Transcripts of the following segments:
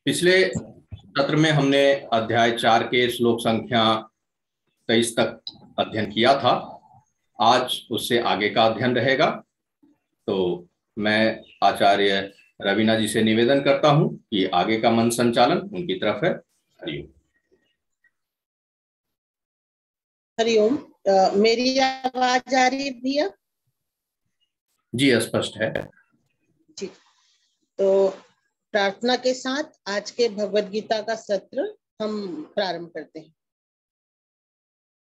पिछले सत्र में हमने अध्याय 4 के श्लोक संख्या 23 तक अध्ययन किया था। आज उससे आगे का अध्ययन रहेगा। तो मैं आचार्य रवीना जी से निवेदन करता हूं कि आगे का मन संचालन उनकी तरफ है। हरिओम। हरिओम। मेरी आवाज आ रही है भैया? जी, स्पष्ट है जी। तो प्रार्थना के साथ आज के भगवद गीता का सत्र हम प्रारंभ करते हैं।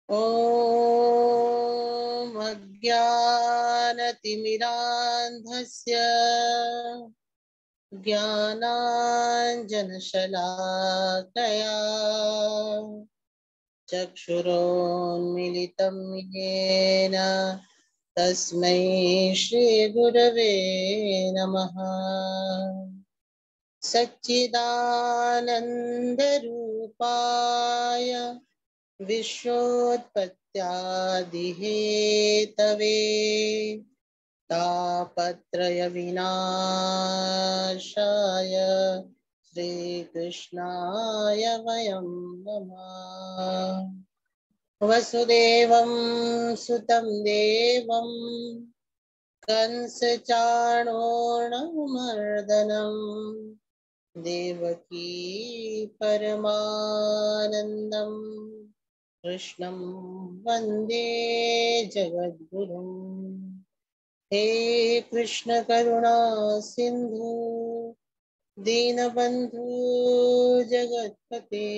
ओम अज्ञानतिमिरान्धस्य ज्ञानाञ्जनशलाकया चक्षुरोन्मीलितं येन तस्मै श्रीगुरवे नमः। सच्चिदानन्दरूपाय विश्वोत्पत्त्यादिहेतवे तापत्रय विनाशाय श्रीकृष्णाय वयं नमः। वसुदेवं सुतं देवं कंसचाणूरमर्दनं देवकी परमानन्दं कृष्णं वन्दे जगद्गुरुम्। हे कृष्ण करुणा सिंधु दीनबंधु जगत्पते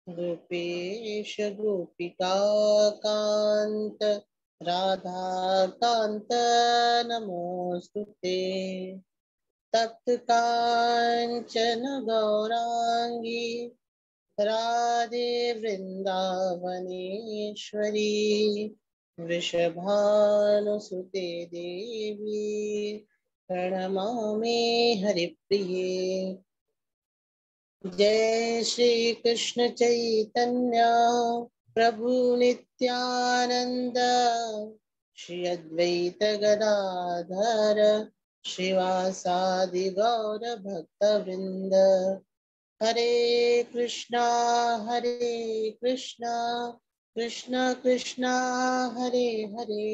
गोपेश गोपिका कांत राधा कांत नमोस्तुते। तप्त कांचन गौरांगी राधे वृंदावनेश्वरी वृषभानुसुते देवी प्रणमामि हरिप्रिये। जय श्री कृष्ण चैतन्य प्रभु नित्यानंद श्री अद्वैत गदाधर श्रीवासादि गौर भक्त वृंद। हरे कृष्णा कृष्ण कृष्णा हरे हरे,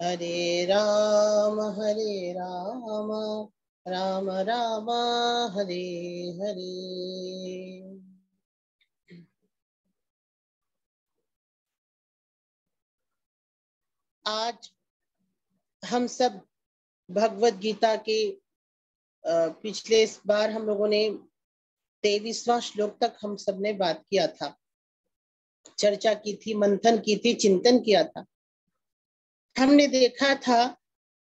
हरे राम राम राम हरे हरे। आज हम सब भगवत गीता के पिछले बार हम लोगों ने 23वां श्लोक तक हम सब ने बात किया था, चर्चा की थी, मंथन की थी, चिंतन किया था। हमने देखा था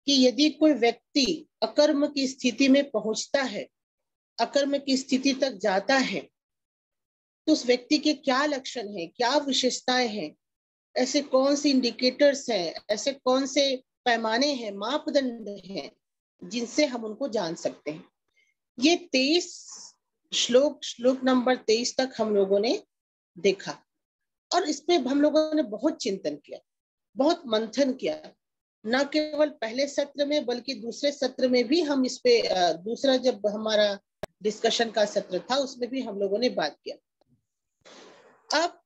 कि यदि कोई व्यक्ति अकर्म की स्थिति में पहुंचता है, अकर्म की स्थिति तक जाता है, तो उस व्यक्ति के क्या लक्षण हैं, क्या विशेषताएं हैं, ऐसे कौन से इंडिकेटर्स हैं, ऐसे कौन से पैमाने हैं, मापदंड हैं जिनसे हम उनको जान सकते हैं। ये 23 श्लोक नंबर 23 तक हम लोगों ने देखा और इसमें हम लोगों ने बहुत चिंतन किया, बहुत मंथन किया। न केवल पहले सत्र में बल्कि दूसरे सत्र में भी हम इस पे दूसरा जब हमारा डिस्कशन का सत्र था उसमें भी हम लोगों ने बात किया। अब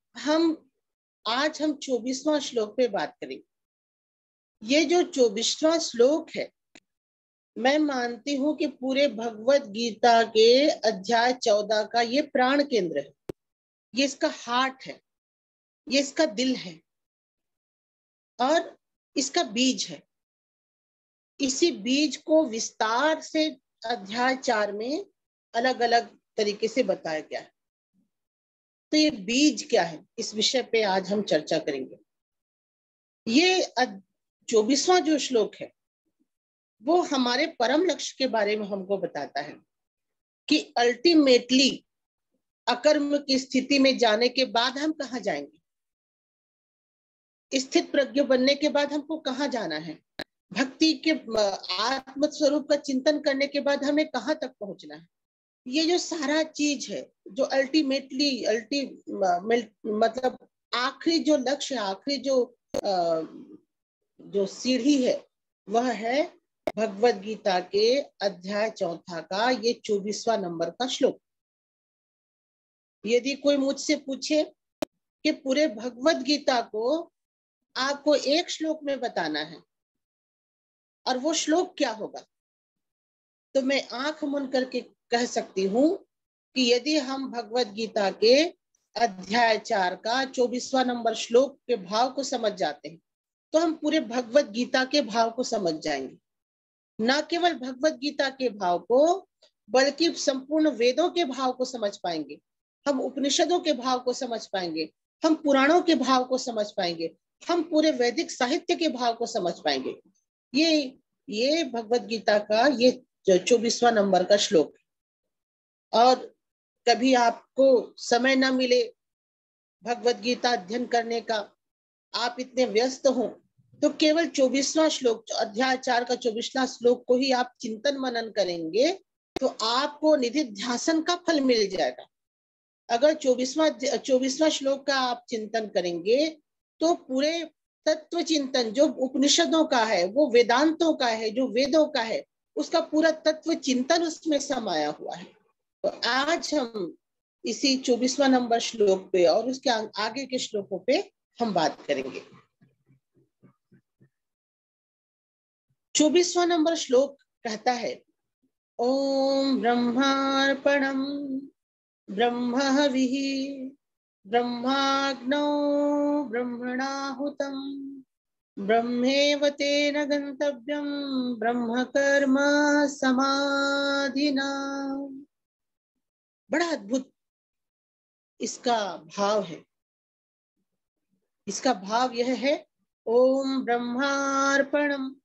आज हम 24वां श्लोक पे बात करेंगे। ये जो 24वां श्लोक है, मैं मानती हूं कि पूरे भगवत गीता के अध्याय 14 का ये प्राण केंद्र है, ये इसका हार्ट है, ये इसका दिल है और इसका बीज है। इसी बीज को विस्तार से अध्याय 4 में अलग अलग तरीके से बताया गया है। तो ये बीज क्या है, इस विषय पे आज हम चर्चा करेंगे। ये 24वां जो श्लोक है वो हमारे परम लक्ष्य के बारे में हमको बताता है कि अल्टीमेटली अकर्म की स्थिति में जाने के बाद हम कहाँ जाएंगे, स्थित प्रज्ञ बनने के बाद हमको कहाँ जाना है, भक्ति के आत्म स्वरूप का चिंतन करने के बाद हमें कहाँ तक पहुंचना है। ये जो सारा चीज है जो अल्टीमेटली मतलब आखिरी जो लक्ष्य, आखिरी जो सीढ़ी है वह है भगवत गीता के अध्याय 4 का ये 24वां नंबर का श्लोक। यदि कोई मुझसे पूछे कि पूरे भगवत गीता को आपको एक श्लोक में बताना है और वो श्लोक क्या होगा, तो मैं आंख मूंद करके कह सकती हूँ कि यदि हम भगवत गीता के अध्याय 4 का 24वां नंबर श्लोक के भाव को समझ जाते हैं तो हम पूरे भगवत गीता के भाव को समझ जाएंगे। न केवल भगवत गीता के भाव को बल्कि संपूर्ण वेदों के भाव को समझ पाएंगे, हम उपनिषदों के भाव को समझ पाएंगे, हम पुराणों के भाव को समझ पाएंगे, हम पूरे वैदिक साहित्य के भाव को समझ पाएंगे। ये भगवत गीता का ये 24वां नंबर का श्लोक। और कभी आपको समय न मिले भगवत गीता अध्ययन करने का, आप इतने व्यस्त हो, तो केवल 24वां श्लोक, अध्याय 4 का 24वां श्लोक को ही आप चिंतन मनन करेंगे तो आपको निधि ध्यासन का फल मिल जाएगा। अगर 24वां श्लोक का आप चिंतन करेंगे तो पूरे तत्व चिंतन जो उपनिषदों का है, वो वेदांतों का है, जो वेदों का है, उसका पूरा तत्व चिंतन उसमें समाया हुआ है। तो आज हम इसी 24वां नंबर श्लोक पे और उसके आगे के श्लोकों पे हम बात करेंगे। 24वां नंबर श्लोक कहता है, ओम ब्रह्मार्पणम ब्रह्म हविः ब्रह्माग्नौ ब्रह्मणाहुतम् ब्रह्मेव तेन गंतव्यम ब्रह्म कर्म समाधिना। बड़ा अद्भुत इसका भाव है। इसका भाव यह है, ओम ब्रह्मार्पणम,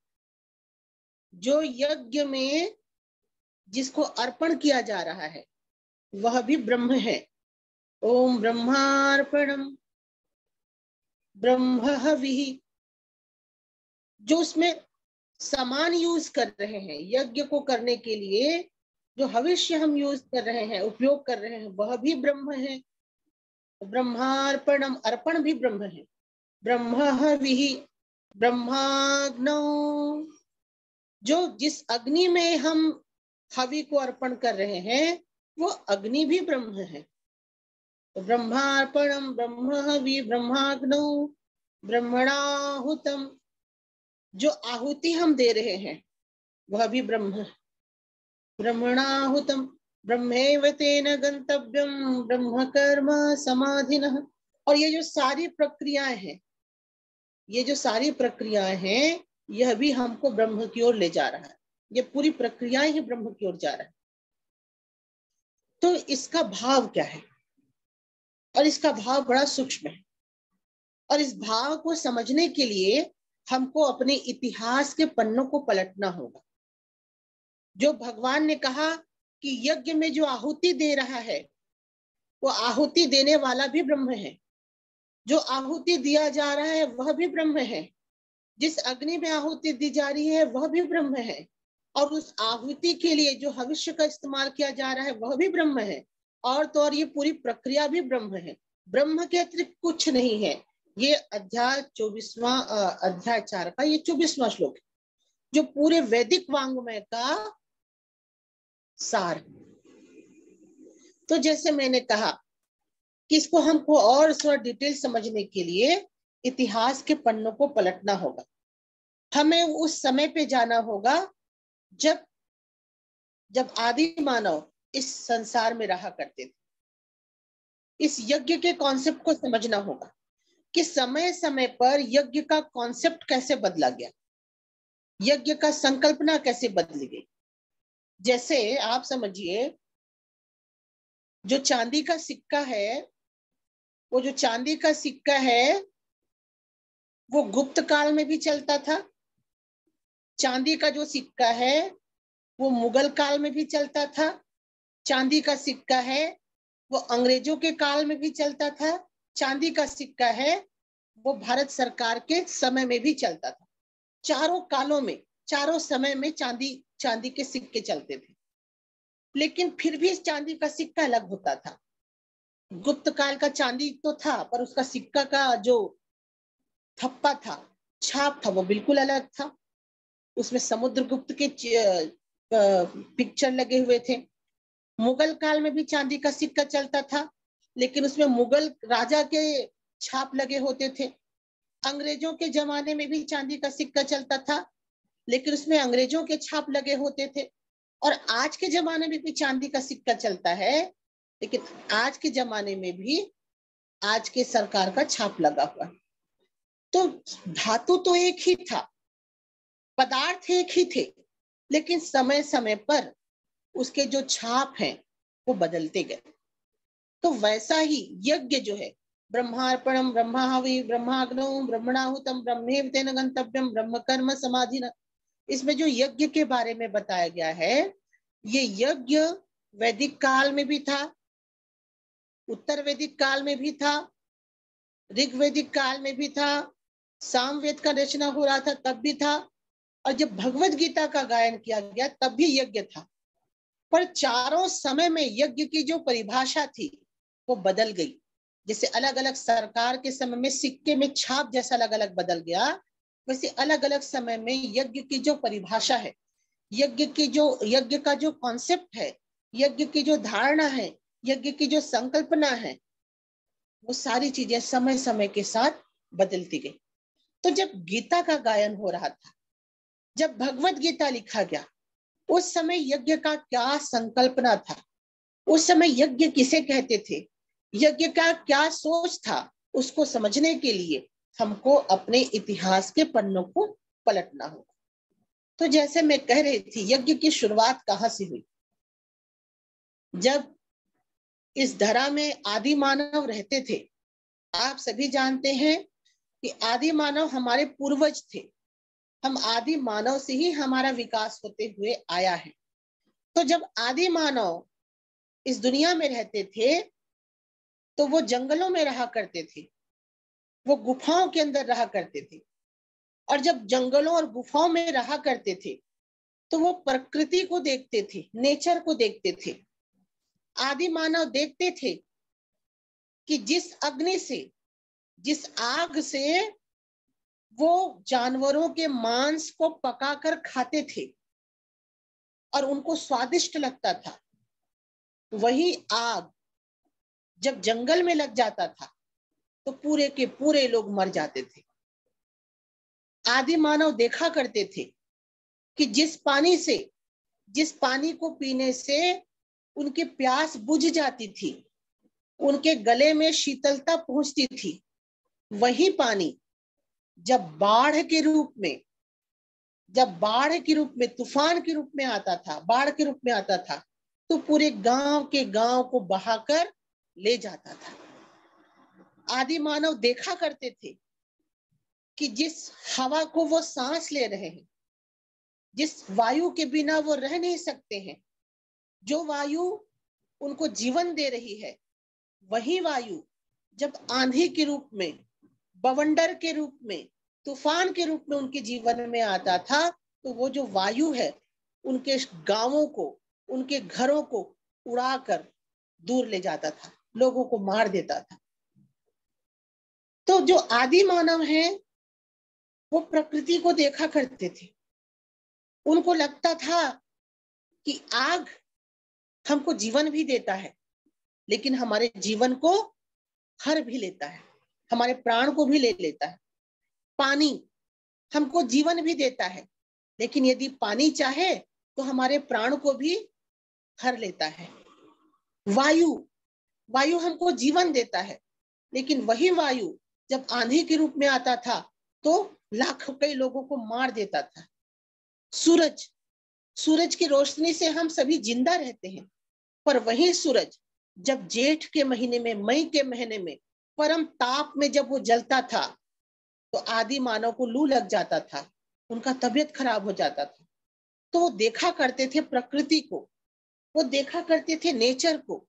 जो यज्ञ में जिसको अर्पण किया जा रहा है वह भी ब्रह्म है। ओम ब्रह्मार्पणम ब्रह्म हविः, जो उसमें सामान यूज कर रहे हैं यज्ञ को करने के लिए, जो हविष्य हम यूज कर रहे हैं, उपयोग कर रहे हैं, वह भी ब्रह्म है। ब्रह्मार्पणम, अर्पण भी ब्रह्म है। ब्रह्म हविः ब्रह्माग्नौ, जो जिस अग्नि में हम हवि को अर्पण कर रहे हैं वो अग्नि भी ब्रह्म है। तो ब्रह्मार्पणम ब्रह्म हवि ब्रह्माग्नौ ब्रह्मणाहुतम, जो आहुति हम दे रहे हैं वह भी ब्रह्म है। ब्रह्मणाहुतम ब्रह्मेव तेन गंतव्यम ब्रह्म कर्म समाधिनः। और ये जो सारी प्रक्रियाएं हैं, ये जो सारी प्रक्रियाएं हैं, यह भी हमको ब्रह्म की ओर ले जा रहा है। ये पूरी प्रक्रियाएं ही ब्रह्म की ओर जा रहा है। तो इसका भाव क्या है? और इसका भाव बड़ा सूक्ष्म है। और इस भाव को समझने के लिए हमको अपने इतिहास के पन्नों को पलटना होगा। जो भगवान ने कहा कि यज्ञ में जो आहुति दे रहा है वो आहुति देने वाला भी ब्रह्म है, जो आहुति दिया जा रहा है वह भी ब्रह्म है, जिस अग्नि में आहुति दी जा रही है वह भी ब्रह्म है, और उस आहुति के लिए जो हविष्य का इस्तेमाल किया जा रहा है वह भी ब्रह्म है, और तो और ये पूरी प्रक्रिया भी ब्रह्म है। ब्रह्म के अतिरिक्त कुछ नहीं है। ये अध्याय 24वां अध्याय 4 का ये 24वां श्लोक है, जो पूरे वैदिक वांग्मय का सार। तो जैसे मैंने कहा कि इसको हमको और थोड़ा डिटेल समझने के लिए इतिहास के पन्नों को पलटना होगा। हमें उस समय पे जाना होगा जब आदि मानव इस संसार में रहा करते थे। इस यज्ञ के कॉन्सेप्ट को समझना होगा कि समय समय पर यज्ञ का कॉन्सेप्ट कैसे बदला गया, यज्ञ का संकल्पना कैसे बदली गई। जैसे आप समझिए, जो चांदी का सिक्का है, वो जो चांदी का सिक्का है वो गुप्त काल में भी चलता था। चांदी का जो सिक्का है वो मुगल काल में भी चलता था। चांदी का सिक्का है वो अंग्रेजों के काल में भी चलता था। चांदी का सिक्का है वो भारत सरकार के समय में भी चलता था। चारों कालों में, चारों समय में चांदी के सिक्के चलते थे। लेकिन फिर भी चांदी का सिक्का अलग होता था। गुप्त काल का चांदी तो था, पर उसका सिक्का का जो थप्पा था, छाप था, वो बिल्कुल अलग था। उसमें समुद्रगुप्त के पिक्चर लगे हुए थे। मुगल काल में भी चांदी का सिक्का चलता था, लेकिन उसमें मुगल राजा के छाप लगे होते थे। अंग्रेजों के जमाने में भी चांदी का सिक्का चलता था, लेकिन उसमें अंग्रेजों के छाप लगे होते थे। और आज के जमाने में भी चांदी का सिक्का चलता है, लेकिन आज के जमाने में भी आज के सरकार का छाप लगा हुआ है। तो धातु तो एक ही था, पदार्थ एक ही थे, लेकिन समय समय पर उसके जो छाप हैं वो बदलते गए। तो वैसा ही यज्ञ जो है, ब्रह्मार्पणम ब्रह्माहवि ब्रह्माग्नो ब्रह्मणाहुतम ब्रह्मेव तेन गंतव्यम ब्रह्म कर्म समाधिना, इसमें जो यज्ञ के बारे में बताया गया है, ये यज्ञ वैदिक काल में भी था, उत्तर वैदिक काल में भी था, ऋग्वैदिक काल में भी था, सामवेद का रचना हो रहा था तब भी था, और जब भगवत गीता का गायन किया गया तब भी यज्ञ था। पर चारों समय में यज्ञ की जो परिभाषा थी वो बदल गई। जैसे अलग अलग सरकार के समय में सिक्के में छाप जैसा अलग अलग बदल गया, वैसे अलग अलग समय में यज्ञ की जो परिभाषा है, यज्ञ का जो कॉन्सेप्ट है, यज्ञ की जो धारणा है, यज्ञ की जो संकल्पना है, वो सारी चीजें समय समय के साथ बदलती गई। तो जब गीता का गायन हो रहा था, जब भगवत गीता लिखा गया, उस समय यज्ञ का क्या संकल्पना था, उस समय यज्ञ किसे कहते थे, यज्ञ का क्या सोच था, उसको समझने के लिए हमको अपने इतिहास के पन्नों को पलटना होगा। तो जैसे मैं कह रही थी, यज्ञ की शुरुआत कहाँ से हुई? जब इस धरा में आदि मानव रहते थे, आप सभी जानते हैं कि आदि मानव हमारे पूर्वज थे। हम आदि मानव से ही हमारा विकास होते हुए आया है। तो जब आदि मानव इस दुनिया में रहते थे, तो वो जंगलों में रहा करते थे, वो गुफाओं के अंदर रहा करते थे। और जब जंगलों और गुफाओं में रहा करते थे, तो वो प्रकृति को देखते थे, नेचर को देखते थे। आदि मानव देखते थे कि जिस अग्नि से, जिस आग से वो जानवरों के मांस को पकाकर खाते थे और उनको स्वादिष्ट लगता था, वही आग जब जंगल में लग जाता था तो पूरे के पूरे लोग मर जाते थे। आदि मानव देखा करते थे कि जिस पानी को पीने से उनकी प्यास बुझ जाती थी, उनके गले में शीतलता पहुंचती थी, वही पानी जब बाढ़ के रूप में तूफान के रूप में आता था, बाढ़ के रूप में आता था, तो पूरे गांव को बहाकर ले जाता था। आदि मानव देखा करते थे कि जिस हवा को वो सांस ले रहे हैं, जिस वायु के बिना वो रह नहीं सकते हैं, जो वायु उनको जीवन दे रही है, वही वायु जब आंधी के रूप में, बवंडर के रूप में, तूफान के रूप में उनके जीवन में आता था, तो वो जो वायु है उनके गांवों को, उनके घरों को उड़ाकर दूर ले जाता था, लोगों को मार देता था। तो जो आदि मानव हैं, वो प्रकृति को देखा करते थे। उनको लगता था कि आग हमको जीवन भी देता है, लेकिन हमारे जीवन को हर भी लेता है, हमारे प्राण को भी ले लेता है। पानी हमको जीवन भी देता है, लेकिन यदि पानी चाहे तो हमारे प्राण को भी हर लेता है। वायु हमको जीवन देता है, लेकिन वही वायु जब आंधी के रूप में आता था तो लाखों कई लोगों को मार देता था। सूरज की रोशनी से हम सभी जिंदा रहते हैं, पर वही सूरज जब जेठ के महीने में, मई के महीने में परम ताप में जब वो जलता था, तो आदि मानव को लू लग जाता था, उनका तबीयत खराब हो जाता था। तो वो देखा करते थे प्रकृति को, वो देखा करते थे नेचर को,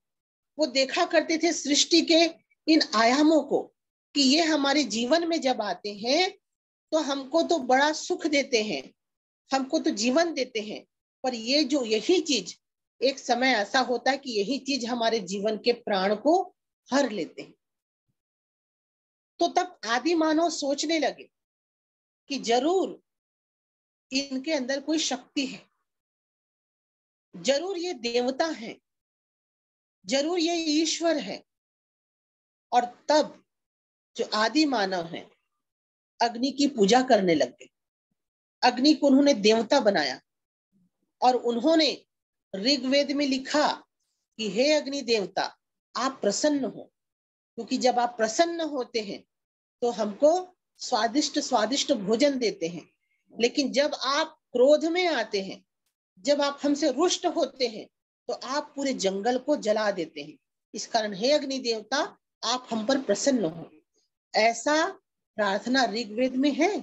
वो देखा करते थे सृष्टि के इन आयामों को, कि ये हमारे जीवन में जब आते हैं तो हमको तो बड़ा सुख देते हैं, हमको तो जीवन देते हैं, पर यही चीज एक समय ऐसा होता है कि यही चीज हमारे जीवन के प्राण को हर लेते हैं। तो तब आदि मानव सोचने लगे कि जरूर इनके अंदर कोई शक्ति है, जरूर ये देवता है, जरूर ये ईश्वर है। और तब जो आदि मानव है अग्नि की पूजा करने लग गए। अग्नि को उन्होंने देवता बनाया और उन्होंने ऋग्वेद में लिखा कि हे अग्नि देवता, आप प्रसन्न हो, क्योंकि जब आप प्रसन्न होते हैं तो हमको स्वादिष्ट स्वादिष्ट भोजन देते हैं। लेकिन जब आप क्रोध में आते हैं, जब आप हमसे रुष्ट होते हैं, तो आप पूरे जंगल को जला देते हैं। इस कारण हे अग्नि देवता, आप हम पर प्रसन्न हो। ऐसा प्रार्थना ऋग्वेद में है।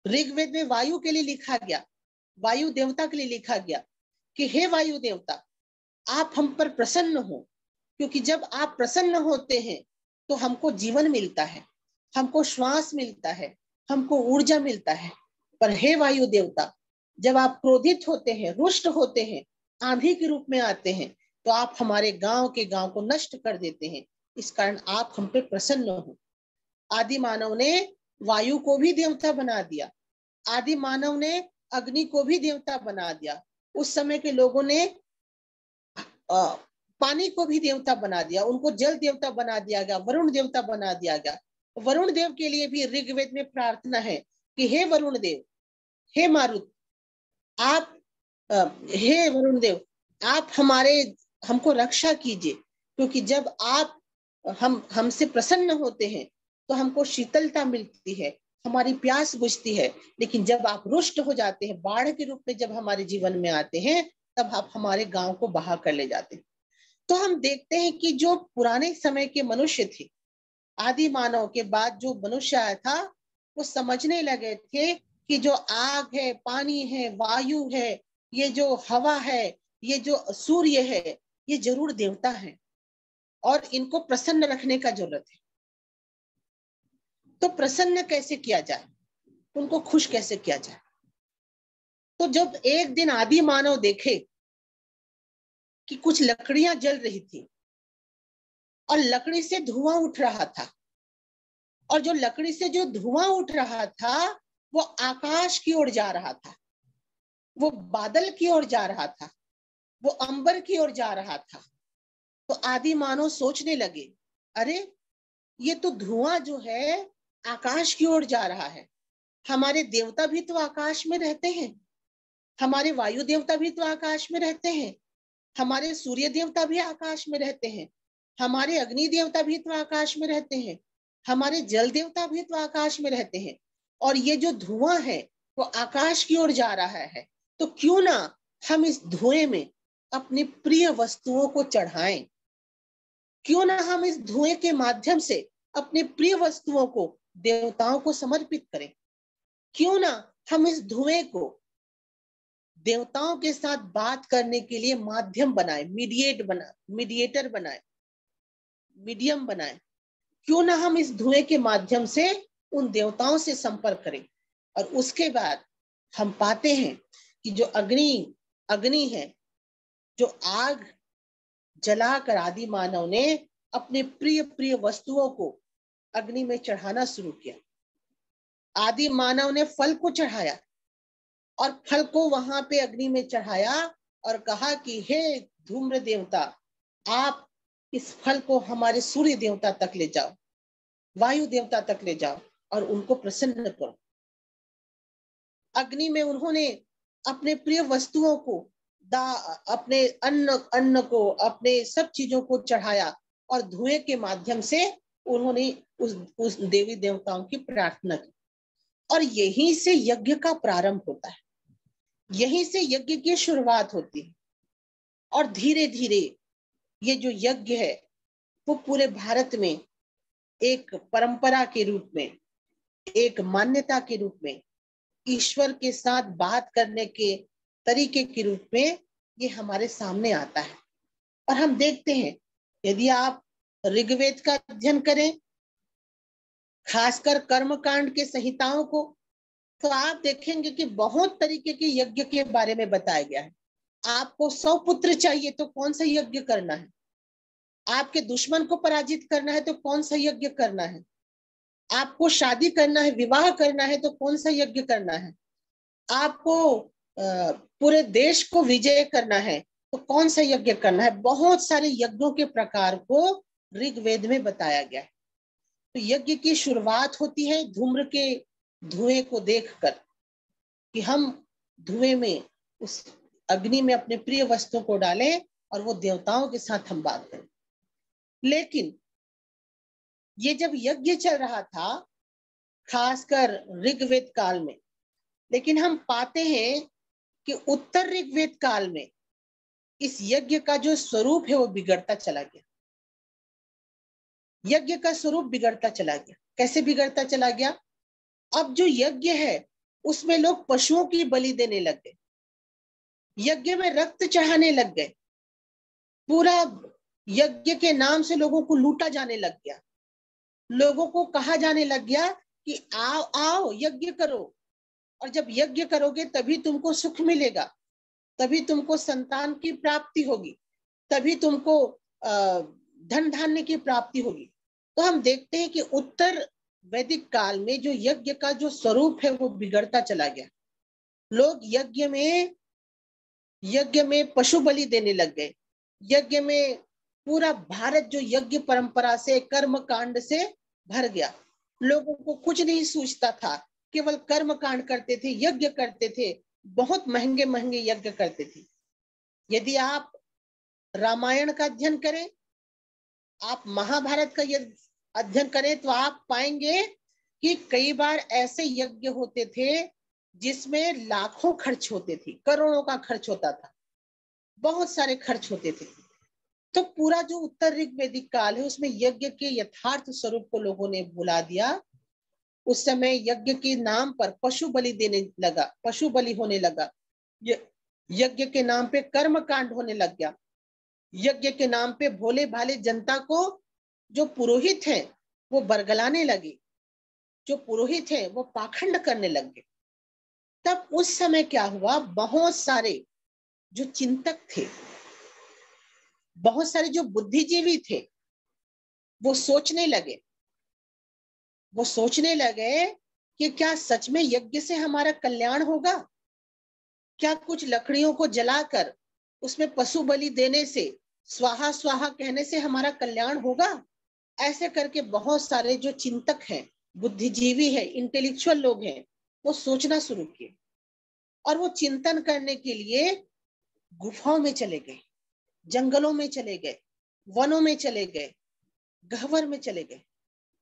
ऋग्वेद में वायु के लिए लिखा गया, वायु देवता के लिए लिखा गया कि हे वायु देवता, आप हम पर प्रसन्न हो, क्योंकि जब आप प्रसन्न होते हैं तो हमको जीवन मिलता है, हमको श्वास मिलता है, हमको ऊर्जा मिलता है। पर हे वायु देवता, जब आप क्रोधित होते हैं, रुष्ट होते हैं, आंधी के रूप में आते हैं, तो आप हमारे गांव के गांव को नष्ट कर देते हैं। इस कारण आप हम पे प्रसन्न हो। आदि मानव ने वायु को भी देवता बना दिया, आदि मानव ने अग्नि को भी देवता बना दिया। उस समय के लोगों ने पानी को भी देवता बना दिया, उनको जल देवता बना दिया गया, वरुण देवता बना दिया गया। वरुण देव के लिए भी ऋग्वेद में प्रार्थना है कि हे वरुण देव, हे मारुत, आप हे वरुण देव, आप हमको रक्षा कीजिए, क्योंकि जब आप हमसे प्रसन्न होते हैं तो हमको शीतलता मिलती है, हमारी प्यास बुझती है। लेकिन जब आप रुष्ट हो जाते हैं, बाढ़ के रूप में जब हमारे जीवन में आते हैं, तब आप हमारे गांव को बहा कर ले जाते हैं। तो हम देखते हैं कि जो पुराने समय के मनुष्य थे, आदि मानव के बाद जो मनुष्य आया था, वो समझने लगे थे कि जो आग है, पानी है, वायु है, ये जो हवा है, ये जो सूर्य है, ये जरूर देवता है और इनको प्रसन्न रखने का जरूरत है। तो प्रसन्न कैसे किया जाए, उनको खुश कैसे किया जाए? तो जब एक दिन आदि मानव देखे कि कुछ लकड़ियां जल रही थी और लकड़ी से धुआं उठ रहा था, और जो लकड़ी से जो धुआं उठ रहा था वो आकाश की ओर जा रहा था, वो बादल की ओर जा रहा था, वो अंबर की ओर जा रहा था। तो आदि मानव सोचने लगे, अरे ये तो धुआं जो है आकाश की ओर जा रहा है, हमारे देवता भी तो आकाश में रहते हैं, हमारे वायु देवता भी तो आकाश में रहते हैं, हमारे सूर्य देवता भी आकाश में रहते हैं, हमारे अग्नि देवता भी तो आकाश में रहते हैं, हमारे जल देवता भी तो आकाश में रहते हैं, और ये जो धुआं है वो आकाश की ओर जा रहा है। तो क्यों ना हम इस धुएं में अपनी प्रिय वस्तुओं को चढ़ाएं, क्यों ना हम इस धुएं के माध्यम से अपने प्रिय वस्तुओं को देवताओं को समर्पित करें, क्यों ना हम इस धुएं को देवताओं के साथ बात करने के लिए माध्यम बनाए, मीडिएटर बनाए, मीडियम बनाए। क्यों ना हम इस धुएं के माध्यम से उन देवताओं से संपर्क करें। और उसके बाद हम पाते हैं कि जो अग्नि है, जो आग जलाकर आदि मानव ने अपने प्रिय प्रिय वस्तुओं को अग्नि में चढ़ाना शुरू किया। आदि मानव ने फल को चढ़ाया और फल को वहां पे अग्नि में चढ़ाया और कहा कि हे धूम्र देवता, आप इस फल को हमारे सूर्य देवता तक ले जाओ, वायु देवता तक ले जाओ और उनको प्रसन्न करो। अग्नि में उन्होंने अपने प्रिय वस्तुओं को, अपने अन्न को, अपने सब चीजों को चढ़ाया और धुएं के माध्यम से उन्होंने उस देवी देवताओं की प्रार्थना की। और यहीं से यज्ञ का प्रारंभ होता है, यहीं से यज्ञ की शुरुआत होती है। और धीरे धीरे ये जो यज्ञ है वो पूरे भारत में एक परंपरा के रूप में, एक मान्यता के रूप में, ईश्वर के साथ बात करने के तरीके के रूप में ये हमारे सामने आता है। और हम देखते हैं, यदि आप ऋग्वेद का अध्ययन करें, खासकर कर्मकांड के संहिताओं को, तो आप देखेंगे कि बहुत तरीके के यज्ञ के बारे में बताया गया है। आपको 100 पुत्र चाहिए तो कौन सा यज्ञ करना है, आपके दुश्मन को पराजित करना है तो कौन सा यज्ञ करना है, आपको शादी करना है, विवाह करना है तो कौन सा यज्ञ करना है, आपको पूरे देश को विजय करना है तो कौन सा यज्ञ करना है। बहुत सारे यज्ञों के प्रकार को ऋग्वेद में बताया गया है। तो यज्ञ की शुरुआत होती है धूम्र के धुएं को देखकर, कि हम धुएं में उस अग्नि में अपने प्रिय वस्तुओं को डालें और वो देवताओं के साथ हम बात करें। लेकिन ये जब यज्ञ चल रहा था खासकर ऋग्वेद काल में, लेकिन हम पाते हैं कि उत्तर ऋग्वेद काल में इस यज्ञ का जो स्वरूप है वो बिगड़ता चला गया। यज्ञ का स्वरूप बिगड़ता चला गया। कैसे बिगड़ता चला गया? अब जो यज्ञ है उसमें लोग पशुओं की बलि देने लग गए, यज्ञ में रक्त चढ़ाने लग गए, पूरा यज्ञ के नाम से लोगों को लूटा जाने लग गया। लोगों को कहा जाने लग गया कि आओ आओ यज्ञ करो, और जब यज्ञ करोगे तभी तुमको सुख मिलेगा, तभी तुमको संतान की प्राप्ति होगी, तभी तुमको धन धान्य की प्राप्ति होगी। तो हम देखते हैं कि उत्तर वैदिक काल में जो यज्ञ का जो स्वरूप है वो बिगड़ता चला गया। लोग यज्ञ में पशु बलि देने लग गए। यज्ञ में पूरा भारत जो यज्ञ परंपरा से कर्म कांड से भर गया। लोगों को कुछ नहीं सूझता था, केवल कर्म कांड करते थे, यज्ञ करते थे, बहुत महंगे महंगे यज्ञ करते थे। यदि आप रामायण का अध्ययन करें, आप महाभारत का अध्ययन करें, तो आप पाएंगे कि कई बार ऐसे यज्ञ होते थे जिसमें लाखों खर्च होते थे, करोड़ों का खर्च होता था, बहुत सारे खर्च होते थे। तो पूरा जो उत्तर ऋग्वेदिक काल है उसमें यज्ञ के यथार्थ स्वरूप को लोगों ने भुला दिया। उस समय यज्ञ के नाम पर पशु बलि देने लगा, पशु बलि होने लगा, यज्ञ के नाम पे कर्म कांड होने लग गया, यज्ञ के नाम पे भोले भाले जनता को जो पुरोहित हैं वो बरगलाने लगे, जो पुरोहित हैं वो पाखंड करने लग गए। तब उस समय क्या हुआ, बहुत सारे जो चिंतक थे, बहुत सारे जो बुद्धिजीवी थे, वो सोचने लगे कि क्या सच में यज्ञ से हमारा कल्याण होगा? क्या कुछ लकड़ियों को जलाकर उसमें पशु बलि देने से, स्वाहा स्वाहा कहने से हमारा कल्याण होगा? ऐसे करके बहुत सारे जो चिंतक हैं, बुद्धिजीवी हैं, इंटेलेक्चुअल लोग हैं, वो सोचना शुरू किए और वो चिंतन करने के लिए गुफाओं में चले गए, जंगलों में चले गए, वनों में चले गए, गह्वर में चले गए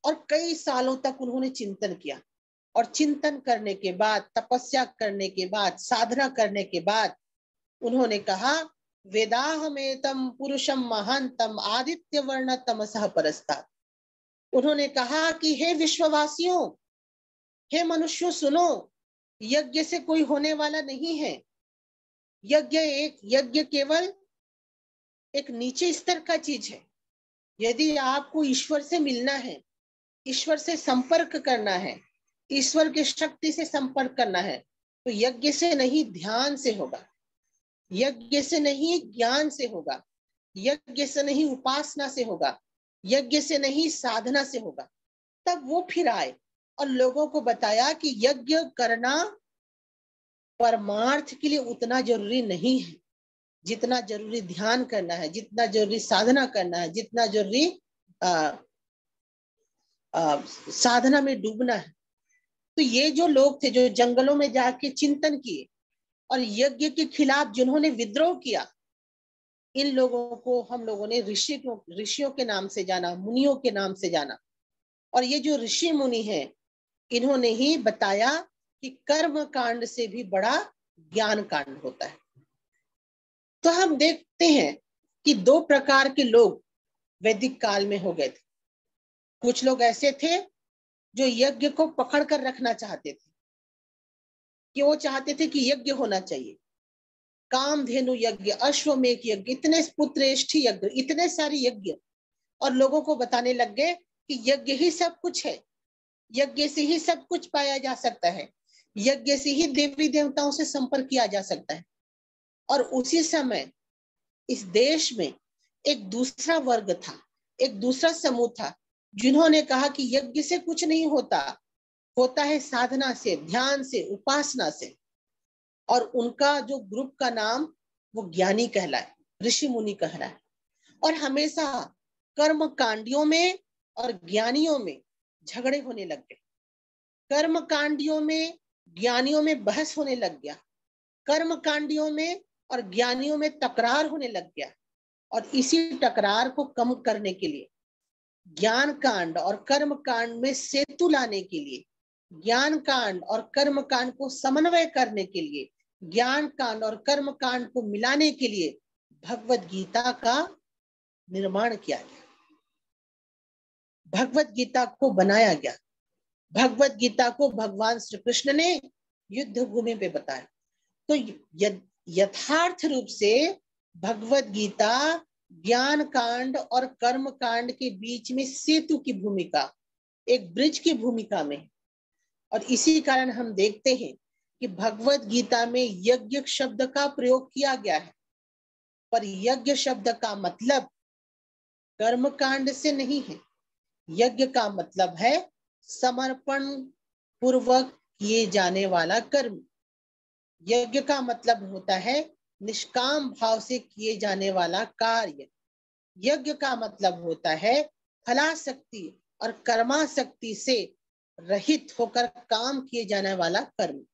और कई सालों तक उन्होंने चिंतन किया। और चिंतन करने के बाद, तपस्या करने के बाद, साधना करने के बाद उन्होंने कहा, वेदाहमेतम पुरुषम महांतम आदित्य वर्ण तमसः परस्तात्। उन्होंने कहा कि हे विश्ववासियों, हे मनुष्यों सुनो, यज्ञ से कोई होने वाला नहीं है। यज्ञ केवल एक नीचे स्तर का चीज है। यदि आपको ईश्वर से मिलना है, ईश्वर से संपर्क करना है, ईश्वर की शक्ति से संपर्क करना है, तो यज्ञ से नहीं ध्यान से होगा, यज्ञ से नहीं ज्ञान से होगा, यज्ञ से नहीं उपासना से होगा, यज्ञ से नहीं साधना से होगा। तब वो फिर आए और लोगों को बताया कि यज्ञ करना परमार्थ के लिए उतना जरूरी नहीं है जितना जरूरी ध्यान करना है, जितना जरूरी साधना करना है, जितना जरूरी साधना में डूबना है। तो ये जो लोग थे जो जंगलों में जाके चिंतन किए और यज्ञ के खिलाफ जिन्होंने विद्रोह किया, इन लोगों को हम लोगों ने ऋषियों के नाम से जाना, मुनियों के नाम से जाना। और ये जो ऋषि मुनि हैं, इन्होंने ही बताया कि कर्म कांड से भी बड़ा ज्ञान कांड होता है। तो हम देखते हैं कि दो प्रकार के लोग वैदिक काल में हो गए थे। कुछ लोग ऐसे थे जो यज्ञ को पकड़ कर रखना चाहते थे, कि वो चाहते थे कि यज्ञ होना चाहिए, कामधेनु यज्ञ, अश्वमेध यज्ञ, इतने पुत्रेष्ठी यज्ञ, इतने सारे यज्ञ, और लोगों को बताने लग गए कि यज्ञ ही सब कुछ है, यज्ञ से ही सब कुछ पाया जा सकता है, यज्ञ से ही देवी देवताओं से संपर्क किया जा सकता है। और उसी समय इस देश में एक दूसरा वर्ग था, एक दूसरा समूह था, जिन्होंने कहा कि यज्ञ से कुछ नहीं होता, होता है साधना से, ध्यान से, उपासना से। और उनका जो ग्रुप का नाम वो ज्ञानी कहलाए, ऋषि मुनि कहलाए। और हमेशा कर्म कांडियों में और ज्ञानियों में झगड़े होने लग गए। कर्म कांडियों में ज्ञानियों में बहस होने लग गया, कर्म कांडियों में और ज्ञानियों में तकरार होने लग गया। और इसी टकरार को कम करने के लिए, ज्ञान कांड और कर्म कांड में सेतु लाने के लिए, ज्ञान कांड और कर्म कांड को समन्वय करने के लिए, ज्ञान कांड और कर्म कांड को मिलाने के लिए भगवत गीता का निर्माण किया गया, भगवत गीता को बनाया गया। भगवत गीता को भगवान श्री कृष्ण ने युद्ध भूमि पे बताया। तो यथार्थ रूप से भगवत गीता ज्ञान कांड और कर्म कांड के बीच में सेतु की भूमिका, एक ब्रिज की भूमिका में। और इसी कारण हम देखते हैं कि भगवत गीता में यज्ञ शब्द का प्रयोग किया गया है, पर यज्ञ शब्द का मतलब कर्म कांड से नहीं है। यज्ञ का मतलब है समर्पण पूर्वक किए जाने वाला कर्म। यज्ञ का मतलब होता है निष्काम भाव से किए जाने वाला कार्य। यज्ञ का मतलब होता है फलाशक्ति और कर्माशक्ति से रहित होकर काम किए जाने वाला कर्म।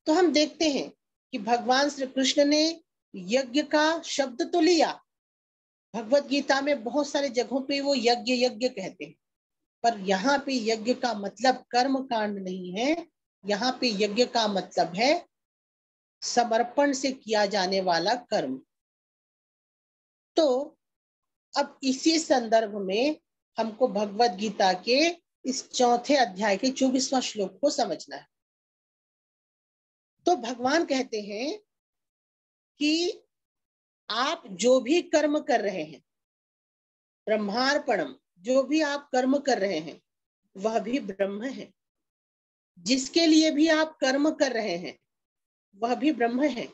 तो हम देखते हैं कि भगवान श्री कृष्ण ने यज्ञ का शब्द तो लिया, भगवत गीता में बहुत सारे जगहों पे वो यज्ञ यज्ञ कहते हैं, पर यहाँ पे यज्ञ का मतलब कर्म कांड नहीं है। यहाँ पे यज्ञ का मतलब है समर्पण से किया जाने वाला कर्म। तो अब इसी संदर्भ में हमको भगवत गीता के इस चौथे अध्याय के 24वां श्लोक को समझना है। तो भगवान कहते हैं कि आप जो भी कर्म कर रहे हैं, ब्रह्मार्पणम, जो भी आप कर्म कर रहे हैं वह भी ब्रह्म है। जिसके लिए भी आप कर्म कर रहे हैं वह भी ब्रह्म है।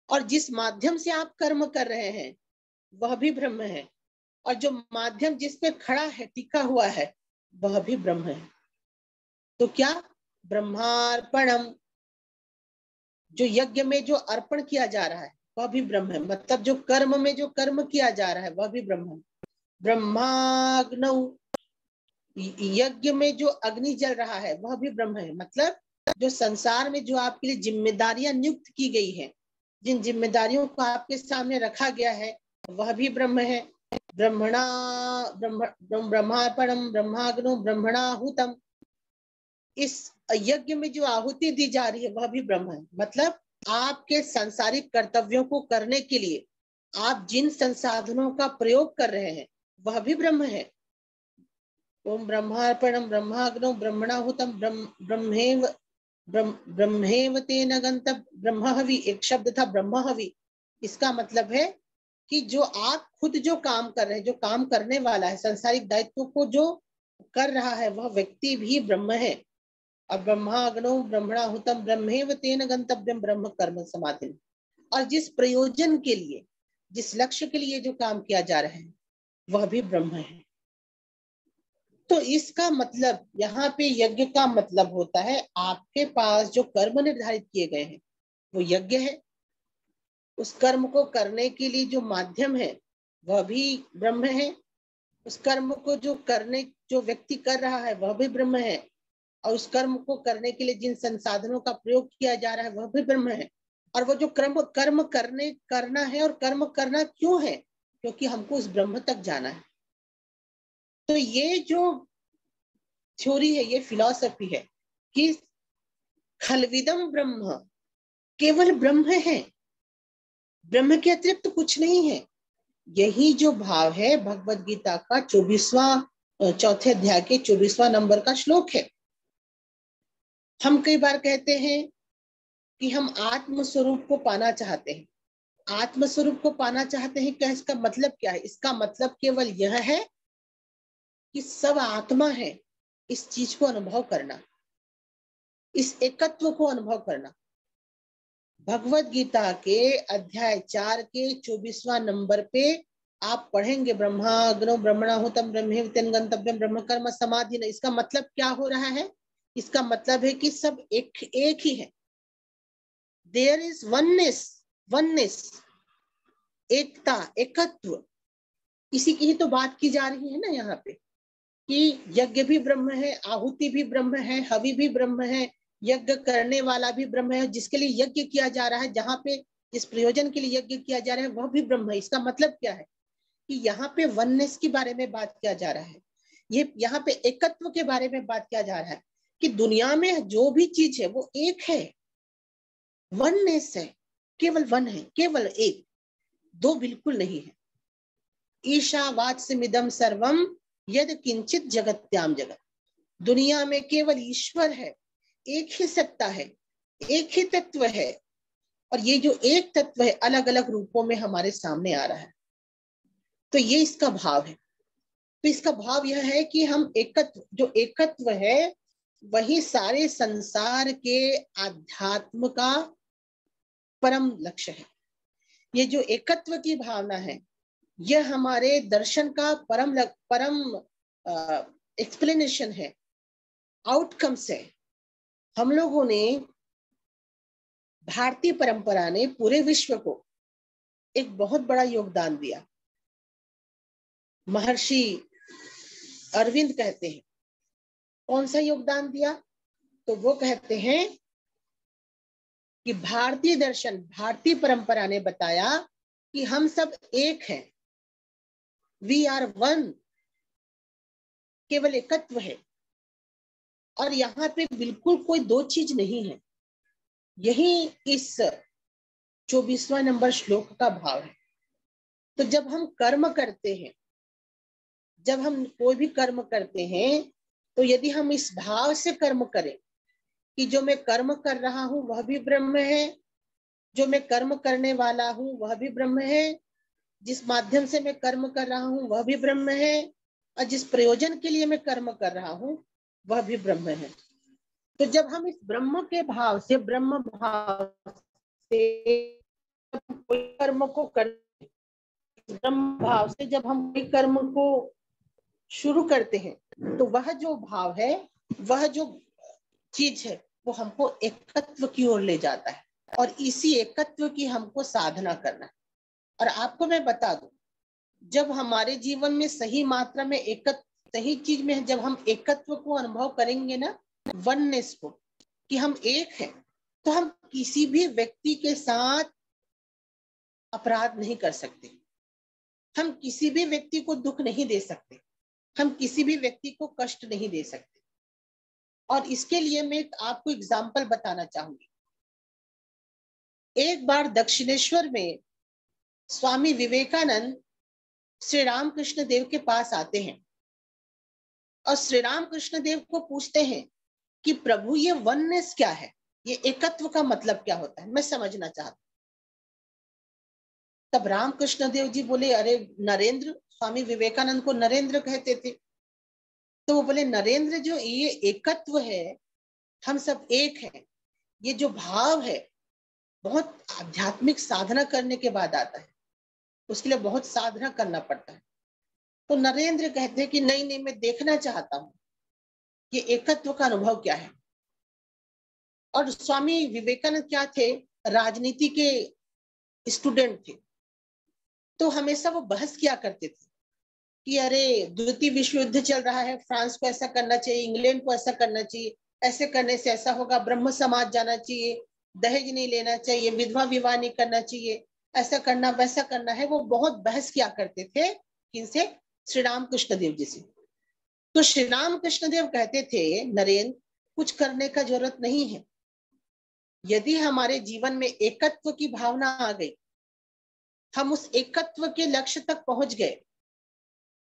और जिस माध्यम से आप कर्म कर रहे हैं वह भी ब्रह्म है। और जो माध्यम जिस पे खड़ा है, टिका हुआ है, वह भी ब्रह्म है। तो क्या ब्रह्मार्पणम, जो यज्ञ में जो अर्पण किया जा रहा है वह भी ब्रह्म है, मतलब जो कर्म में जो कर्म किया जा रहा है वह भी ब्रह्म है। ब्रह्माग्नौ, यज्ञ में जो अग्नि जल रहा है वह भी ब्रह्म है, मतलब जो संसार में जो आपके लिए जिम्मेदारियां नियुक्त की गई है, जिन जिम्मेदारियों को आपके सामने रखा गया है वह भी ब्रह्म है। ब्रह्मणा ब्रह्मार्पणम ब्रह्माग्नो ब्रह्मणाहुतम, इस यज्ञ में जो आहुति दी जा रही है वह भी ब्रह्म है। मतलब आपके सांसारिक कर्तव्यों को करने के लिए आप जिन संसाधनों का प्रयोग कर रहे हैं वह भी ब्रह्म है। ओम ब्रह्मार्पणम ब्रह्माग्नो ब्रह्मणाहुतम ब्रह्मेव ब्रह्मेव तेन गंतव्यम ब्रह्महवि, एक शब्द था ब्रह्महवि। इसका मतलब है कि जो आप खुद जो काम कर रहे हैं, जो काम करने वाला है, सांसारिक दायित्वों को जो कर रहा है वह व्यक्ति भी ब्रह्म है। और ब्रह्माग्नो ब्रह्मणाहुतम ब्रह्मेव तेन गंतव्यम ब्रह्म कर्म समाधि, और जिस प्रयोजन के लिए, जिस लक्ष्य के लिए जो काम किया जा रहा है वह भी ब्रह्म है। तो इसका मतलब यहाँ पे यज्ञ का मतलब होता है आपके पास जो कर्म निर्धारित किए गए हैं वो यज्ञ है। उस कर्म को करने के लिए जो माध्यम है वह भी ब्रह्म है। उस कर्म को जो व्यक्ति कर रहा है वह भी ब्रह्म है। और उस कर्म को करने के लिए जिन संसाधनों का प्रयोग किया जा रहा है वह भी ब्रह्म है। और वो जो कर्म करना है, और कर्म करना क्यों है? क्योंकि हमको उस ब्रह्म तक जाना है। तो ये जो थ्योरी है, ये फिलॉसफी है कि खलविदम ब्रह्म, केवल ब्रह्म है, ब्रह्म के अतिरिक्त कुछ नहीं है। यही जो भाव है भगवत गीता का चौथे अध्याय के 24वां नंबर का श्लोक है। हम कई बार कहते हैं कि हम आत्म स्वरूप को पाना चाहते हैं। आत्म स्वरूप को पाना चाहते हैं, क्या इसका मतलब क्या है? इसका मतलब केवल यह है कि सब आत्मा है, इस चीज को अनुभव करना, इस एकत्व को अनुभव करना। भगवत गीता के अध्याय 4 के 24वां नंबर पे आप पढ़ेंगे ब्रह्माग्नो ब्रह्मणाहुतम ब्रह्मेव तेन गंतव्यम ब्रह्म कर्म समाधि। इसका मतलब क्या हो रहा है? इसका मतलब है कि सब एक ही है। देयर इज वननेस, वननेस, एकता, एकत्व, इसी की ही तो बात की जा रही है ना यहाँ पे, कि यज्ञ भी ब्रह्म है, आहुति भी ब्रह्म है, हवि भी ब्रह्म है, यज्ञ करने वाला भी ब्रह्म है, जिसके लिए यज्ञ किया जा रहा है, जहाँ पे जिस प्रयोजन के लिए यज्ञ किया जा रहा है वह भी ब्रह्म है। इसका मतलब क्या है कि यहाँ पे वननेस के बारे में बात किया जा रहा है, ये यहाँ पे एकत्व के बारे में बात किया जा रहा है कि दुनिया में जो भी चीज है वो एक है, वननेस है, केवल वन है, केवल एक, दो बिल्कुल नहीं है। ईशावास्यमिदं सर्वम यद किंचित जगत्याम जगत, दुनिया में केवल ईश्वर है, एक ही सत्ता है, एक ही तत्व है, और ये जो एक तत्व है अलग अलग रूपों में हमारे सामने आ रहा है। तो ये इसका भाव है। तो इसका भाव यह है कि हम एकत्व, जो एकत्व है वही सारे संसार के आध्यात्म का परम लक्ष्य है। ये जो एकत्व की भावना है यह हमारे दर्शन का परम एक्सप्लेनेशन है, आउटकम्स है। हम लोगों ने, भारतीय परंपरा ने पूरे विश्व को एक बहुत बड़ा योगदान दिया। महर्षि अरविंद कहते हैं, कौन सा योगदान दिया? तो वो कहते हैं कि भारतीय दर्शन, भारतीय परंपरा ने बताया कि हम सब एक हैं, वी आर वन, केवल एकत्व है। और यहाँ पे बिल्कुल कोई दो चीज नहीं है। यही इस 24वां नंबर श्लोक का भाव है। तो जब हम कर्म करते हैं, जब हम कोई भी कर्म करते हैं, तो यदि हम इस भाव से कर्म करें कि जो मैं कर्म कर रहा हूं वह भी ब्रह्म है, जो मैं कर्म करने वाला हूं वह भी ब्रह्म है, जिस माध्यम से मैं कर्म कर रहा हूं वह भी ब्रह्म है, और जिस प्रयोजन के लिए मैं कर्म कर रहा हूं वह भी ब्रह्म है। तो जब हम इस ब्रह्म के भाव से, ब्रह्म भाव से कोई कर्म को कर, ब्रह्म भाव से जब हम कोई कर्म को शुरू करते हैं, तो वह जो भाव है, वह जो चीज है, वो हमको एकत्व की ओर ले जाता है, और इसी एकत्व की हमको साधना करना है। और आपको मैं बता दूं, जब हमारे जीवन में सही मात्रा में एकत्व, सही चीज में जब हम एकत्व को अनुभव करेंगे ना, वननेस को, कि हम एक हैं, तो हम किसी भी व्यक्ति के साथ अपराध नहीं कर सकते, हम किसी भी व्यक्ति को दुख नहीं दे सकते, हम किसी भी व्यक्ति को कष्ट नहीं दे सकते। और इसके लिए मैं आपको एग्जाम्पल बताना चाहूंगी। एक बार दक्षिणेश्वर में स्वामी विवेकानंद श्री रामकृष्ण देव के पास आते हैं, और श्री रामकृष्ण देव को पूछते हैं कि प्रभु ये वननेस क्या है, ये एकत्व का मतलब क्या होता है, मैं समझना चाहता हूं। तब रामकृष्ण देव जी बोले, अरे नरेंद्र, स्वामी विवेकानंद को नरेंद्र कहते थे, तो वो बोले, नरेंद्र, जो ये एकत्व है, हम सब एक हैं, ये जो भाव है बहुत आध्यात्मिक साधना करने के बाद आता है, उसके लिए बहुत साधना करना पड़ता है। तो नरेंद्र कहते हैं कि नहीं नहीं, मैं देखना चाहता हूं ये एकत्व का अनुभव क्या है। और स्वामी विवेकानंद क्या थे, राजनीति के स्टूडेंट थे, तो हमेशा वो बहस किया करते थे कि अरे द्वितीय विश्व युद्ध चल रहा है, फ्रांस को ऐसा करना चाहिए, इंग्लैंड को ऐसा करना चाहिए, ऐसे करने से ऐसा होगा, ब्रह्म समाज जाना चाहिए, दहेज नहीं लेना चाहिए, विधवा विवाह नहीं करना चाहिए, ऐसा करना वैसा करना है। वो बहुत बहस किया करते थे किनसे? श्री राम कृष्ण देव जी से। तो श्री राम कृष्ण देव कहते थे, नरेंद्र, कुछ करने का जरूरत नहीं है, यदि हमारे जीवन में एकत्व की भावना आ गई, हम उस एकत्व के लक्ष्य तक पहुंच गए,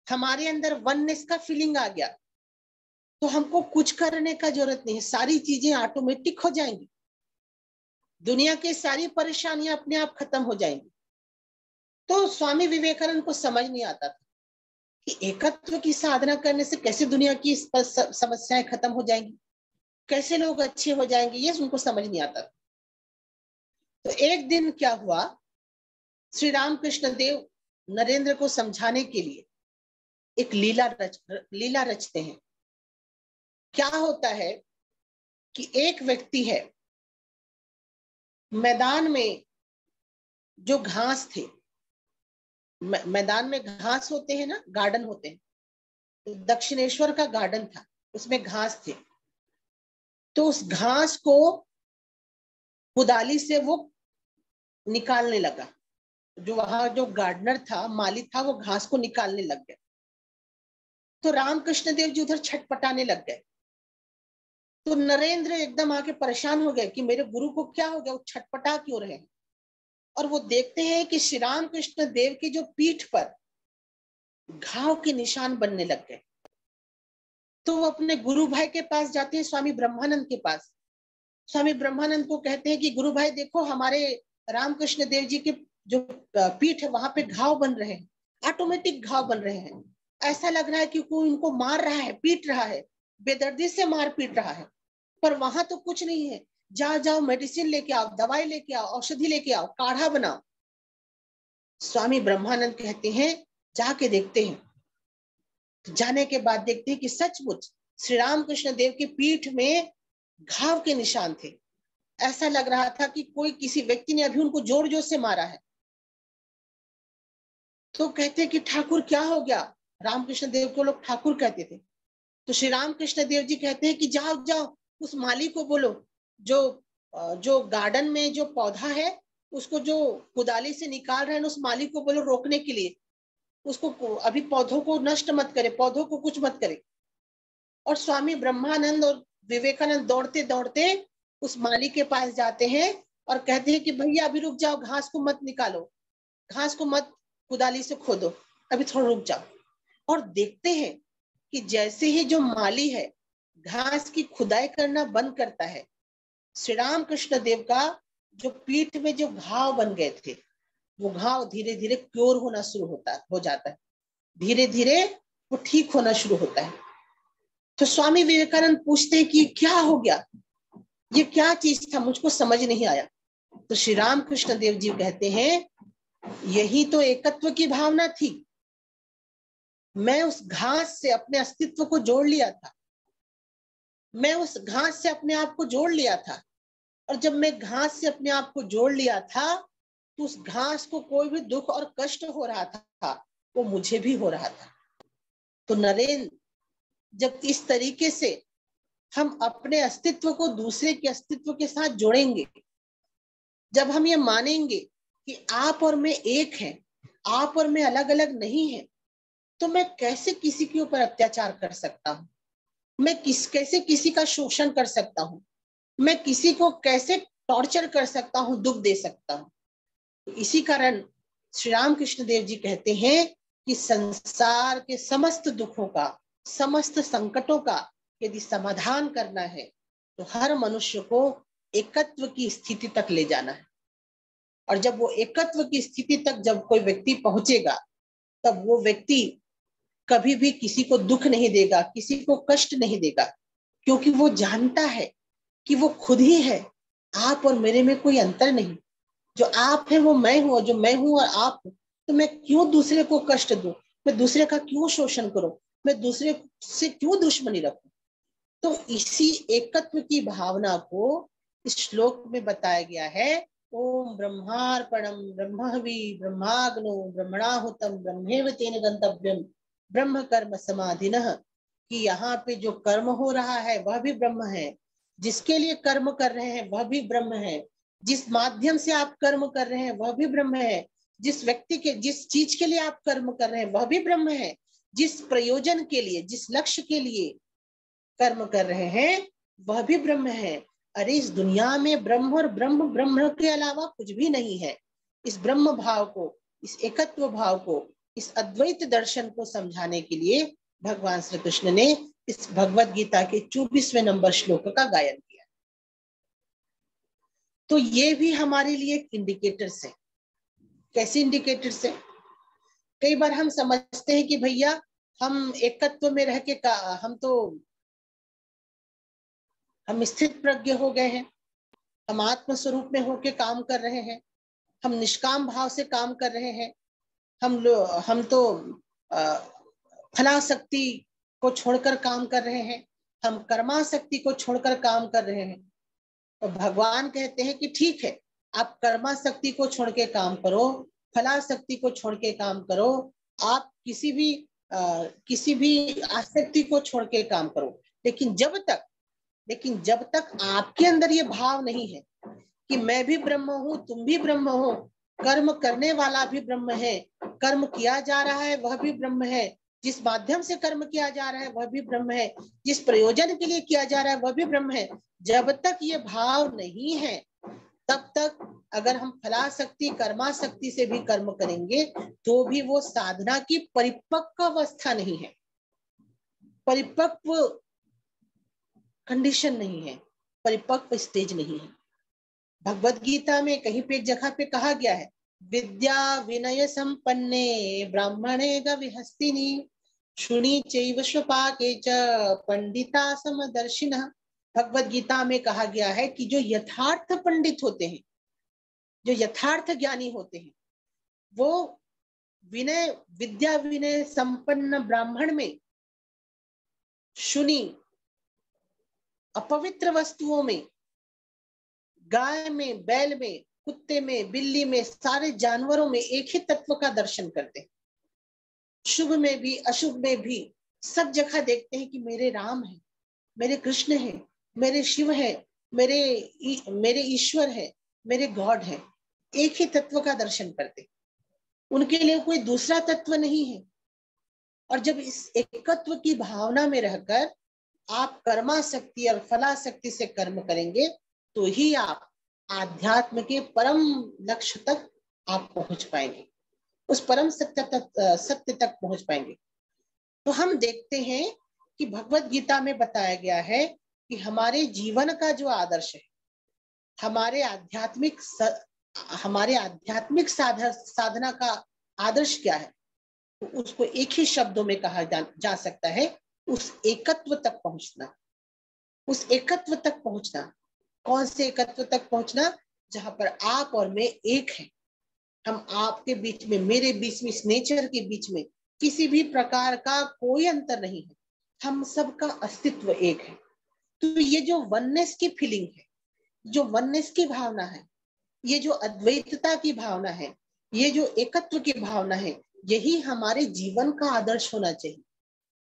हमारे अंदर वननेस का फीलिंग आ गया, तो हमको कुछ करने का जरूरत नहीं है, सारी चीजें ऑटोमेटिक हो जाएंगी, दुनिया की सारी परेशानियां अपने आप खत्म हो जाएंगी। तो स्वामी विवेकानंद को समझ नहीं आता था कि एकत्व की साधना करने से कैसे दुनिया की समस्याएं खत्म हो जाएंगी, कैसे लोग अच्छे हो जाएंगे, ये उनको समझ नहीं आता था। तो एक दिन क्या हुआ, श्री रामकृष्ण देव नरेंद्र को समझाने के लिए एक लीला रचते हैं। क्या होता है कि एक व्यक्ति है, मैदान में जो घास थे, मैदान में घास होते हैं ना, गार्डन होते हैं, तो दक्षिणेश्वर का गार्डन था, उसमें घास थे। तो उस घास को कुदाली से वो निकालने लगा। जो वहां जो गार्डनर था, माली था, वो घास को निकालने लग गया। तो रामकृष्ण देव जी उधर छटपटाने लग गए। तो नरेंद्र एकदम आके परेशान हो गए कि मेरे गुरु को क्या हो गया, वो छटपटा क्यों रहे हैं। और वो देखते हैं कि श्री राम कृष्ण देव की जो पीठ पर घाव के निशान बनने लग गए। तो वो अपने गुरु भाई के पास जाते हैं, स्वामी ब्रह्मानंद के पास। स्वामी ब्रह्मानंद को कहते हैं कि गुरु भाई देखो, हमारे रामकृष्ण देव जी के जो पीठ है वहां पे घाव बन रहे हैं, ऑटोमेटिक घाव बन रहे हैं। ऐसा लग रहा है कि कोई इनको मार रहा है, पीट रहा है, बेदर्दी से मार पीट रहा है। पर वहां तो कुछ नहीं है। जाओ जाओ, मेडिसिन लेके आओ, दवाई लेके आओ, औषधि लेके आओ, काढ़ा बनाओ। स्वामी ब्रह्मानंद कहते हैं जाके देखते हैं। जाने के बाद देखते हैं कि सचमुच श्री रामकृष्ण देव की पीठ में घाव के निशान थे। ऐसा लग रहा था कि कोई किसी व्यक्ति ने अभी उनको जोर जोर से मारा है। तो कहते कि ठाकुर क्या हो गया, रामकृष्ण देव को लोग ठाकुर कहते थे। तो श्री रामकृष्ण देव जी कहते हैं कि जाओ जाओ, उस माली को बोलो, जो गार्डन में जो पौधा है उसको जो कुदाली से निकाल रहे हैं, उस माली को बोलो रोकने के लिए, उसको अभी पौधों को नष्ट मत करे, पौधों को कुछ मत करे। और स्वामी ब्रह्मानंद और विवेकानंद दौड़ते दौड़ते उस माली के पास जाते हैं और कहते हैं कि भैया अभी रुक जाओ, घास को मत निकालो, घास को मत कुदाली से खोदो, अभी थोड़ा रुक जाओ। और देखते हैं कि जैसे ही जो माली है घास की खुदाई करना बंद करता है, श्री राम कृष्ण देव का जो पीठ में जो घाव बन गए थे, वो घाव धीरे धीरे क्योर होना शुरू हो जाता है, धीरे धीरे वो ठीक होना शुरू होता है। तो स्वामी विवेकानंद पूछते हैं कि क्या हो गया, ये क्या चीज था, मुझको समझ नहीं आया। तो श्री राम कृष्ण देव जी कहते हैं यही तो एकत्व की भावना थी। मैं उस घास से अपने अस्तित्व को जोड़ लिया था, मैं उस घास से अपने आप को जोड़ लिया था। और जब मैं घास से अपने आप को जोड़ लिया था तो उस घास को कोई भी दुख और कष्ट हो रहा था वो मुझे भी हो रहा था। तो नरेंद्र, जब इस तरीके से हम अपने अस्तित्व को दूसरे के अस्तित्व के साथ जोड़ेंगे, जब हम ये मानेंगे कि आप और मैं एक हैं, आप और मैं अलग अलग नहीं है, तो मैं कैसे किसी के ऊपर अत्याचार कर सकता हूँ, मैं कैसे किसी का शोषण कर सकता हूँ, मैं किसी को कैसे टॉर्चर कर सकता हूँ, दुख दे सकता हूँ। तो इसी कारण श्री राम कृष्ण देव जी कहते हैं कि संसार के समस्त दुखों का, समस्त संकटों का यदि समाधान करना है तो हर मनुष्य को एकत्व की स्थिति तक ले जाना है। और जब वो एकत्व की स्थिति तक जब कोई व्यक्ति पहुंचेगा, तब वो व्यक्ति कभी भी किसी को दुख नहीं देगा, किसी को कष्ट नहीं देगा, क्योंकि वो जानता है कि वो खुद ही है, आप और मेरे में कोई अंतर नहीं। जो आप है वो मैं हूं, जो मैं हूं और आप हूं। तो मैं क्यों दूसरे को कष्ट दूं, मैं दूसरे का क्यों शोषण करूं, मैं दूसरे से क्यों दुश्मनी रखूं। तो इसी एकत्व की भावना को इस श्लोक में बताया गया है। ओम ब्रह्मार्पणम ब्रह्महवि ब्रह्माग्नो ब्रह्मणाहुतम ब्रह्मेव तेन गंतव्यम ब्रह्म कर्म समाधिनः। कि यहाँ पे जो कर्म हो रहा है वह भी ब्रह्म है, जिसके लिए कर्म कर रहे हैं वह भी ब्रह्म है, जिस माध्यम से आप कर्म कर रहे हैं वह भी ब्रह्म है, जिस व्यक्ति के जिस चीज के लिए आप कर्म कर रहे हैं वह भी ब्रह्म है, जिस प्रयोजन के लिए, जिस लक्ष्य के लिए कर्म कर रहे हैं वह भी ब्रह्म है। अरे इस दुनिया में ब्रह्म और ब्रह्म ब्रह्म के अलावा कुछ भी नहीं है। इस ब्रह्म भाव को, इस एकत्व भाव को, इस अद्वैत दर्शन को समझाने के लिए भगवान श्री कृष्ण ने इस भगवत गीता के 24वें नंबर श्लोक का गायन किया। तो ये भी हमारे लिए एक इंडिकेटर्स है। कैसे इंडिकेटर्स है? कई बार हम समझते हैं कि भैया हम एकत्व में रह के हम स्थित प्रज्ञ हो गए हैं, हम आत्म स्वरूप में होके काम कर रहे हैं, हम निष्काम भाव से काम कर रहे हैं, हम तो फलाशक्ति को छोड़कर काम कर रहे हैं, हम कर्माशक्ति को छोड़कर काम कर रहे हैं। तो भगवान कहते हैं कि ठीक है, आप कर्माशक्ति को छोड़ के काम करो, फलाशक्ति को छोड़ के काम करो, आप किसी भी आसक्ति को छोड़ के काम करो। लेकिन जब तक आपके अंदर ये भाव नहीं है कि मैं भी ब्रह्म हूँ, तुम भी ब्रह्म हो, कर्म करने वाला भी ब्रह्म है, कर्म किया जा रहा है वह भी ब्रह्म है, जिस माध्यम से कर्म किया जा रहा है वह भी ब्रह्म है, जिस प्रयोजन के लिए किया जा रहा है वह भी ब्रह्म है, जब तक ये भाव नहीं है तब तक अगर हम फलाशक्ति कर्माशक्ति से भी कर्म करेंगे तो भी वो साधना की परिपक्व अवस्था नहीं है, परिपक्व कंडीशन नहीं है, परिपक्व स्टेज नहीं है। भगवत गीता में कहीं पे एक जगह पे कहा गया है, विद्या विनय संपन्ने ब्राह्मणे गविहस्तिनि शुनि चैव स्वपाके च पंडिता समदर्शिनः। भगवत गीता में कहा गया है कि जो यथार्थ पंडित होते हैं, जो यथार्थ ज्ञानी होते हैं, वो विद्या विनय संपन्न ब्राह्मण में, शुनि अपवित्र वस्तुओं में, गाय में, बैल में, कुत्ते में, बिल्ली में, सारे जानवरों में एक ही तत्व का दर्शन करते हैं। शुभ में भी अशुभ में भी सब जगह देखते हैं कि मेरे राम है, मेरे कृष्ण है, मेरे शिव है, मेरे ईश्वर है, मेरे गॉड है, एक ही तत्व का दर्शन करते। उनके लिए कोई दूसरा तत्व नहीं है। और जब इस एकत्व की भावना में रहकर आप कर्माशक्ति और फलाशक्ति से कर्म करेंगे तो ही आप आध्यात्म के परम लक्ष्य तक आप पहुंच पाएंगे, उस परम सत्य तक पहुंच पाएंगे। तो हम देखते हैं कि भगवत गीता में बताया गया है कि हमारे जीवन का जो आदर्श है, हमारे आध्यात्मिक साधना का आदर्श क्या है, तो उसको एक ही शब्दों में कहा जा सकता है, उस एकत्व तक पहुंचना। उस एकत्व तक पहुंचना, कौन से एकत्व तक पहुंचना? जहां पर आप और मैं एक हैं। हम आपके बीच में, मेरे बीच में, इस नेचर के बीच में किसी भी प्रकार का कोई अंतर नहीं है, हम सबका अस्तित्व एक है। तो ये जो वननेस की फीलिंग है, जो वननेस की भावना है, ये जो अद्वैतता की भावना है, ये जो एकत्व की भावना है, यही हमारे जीवन का आदर्श होना चाहिए,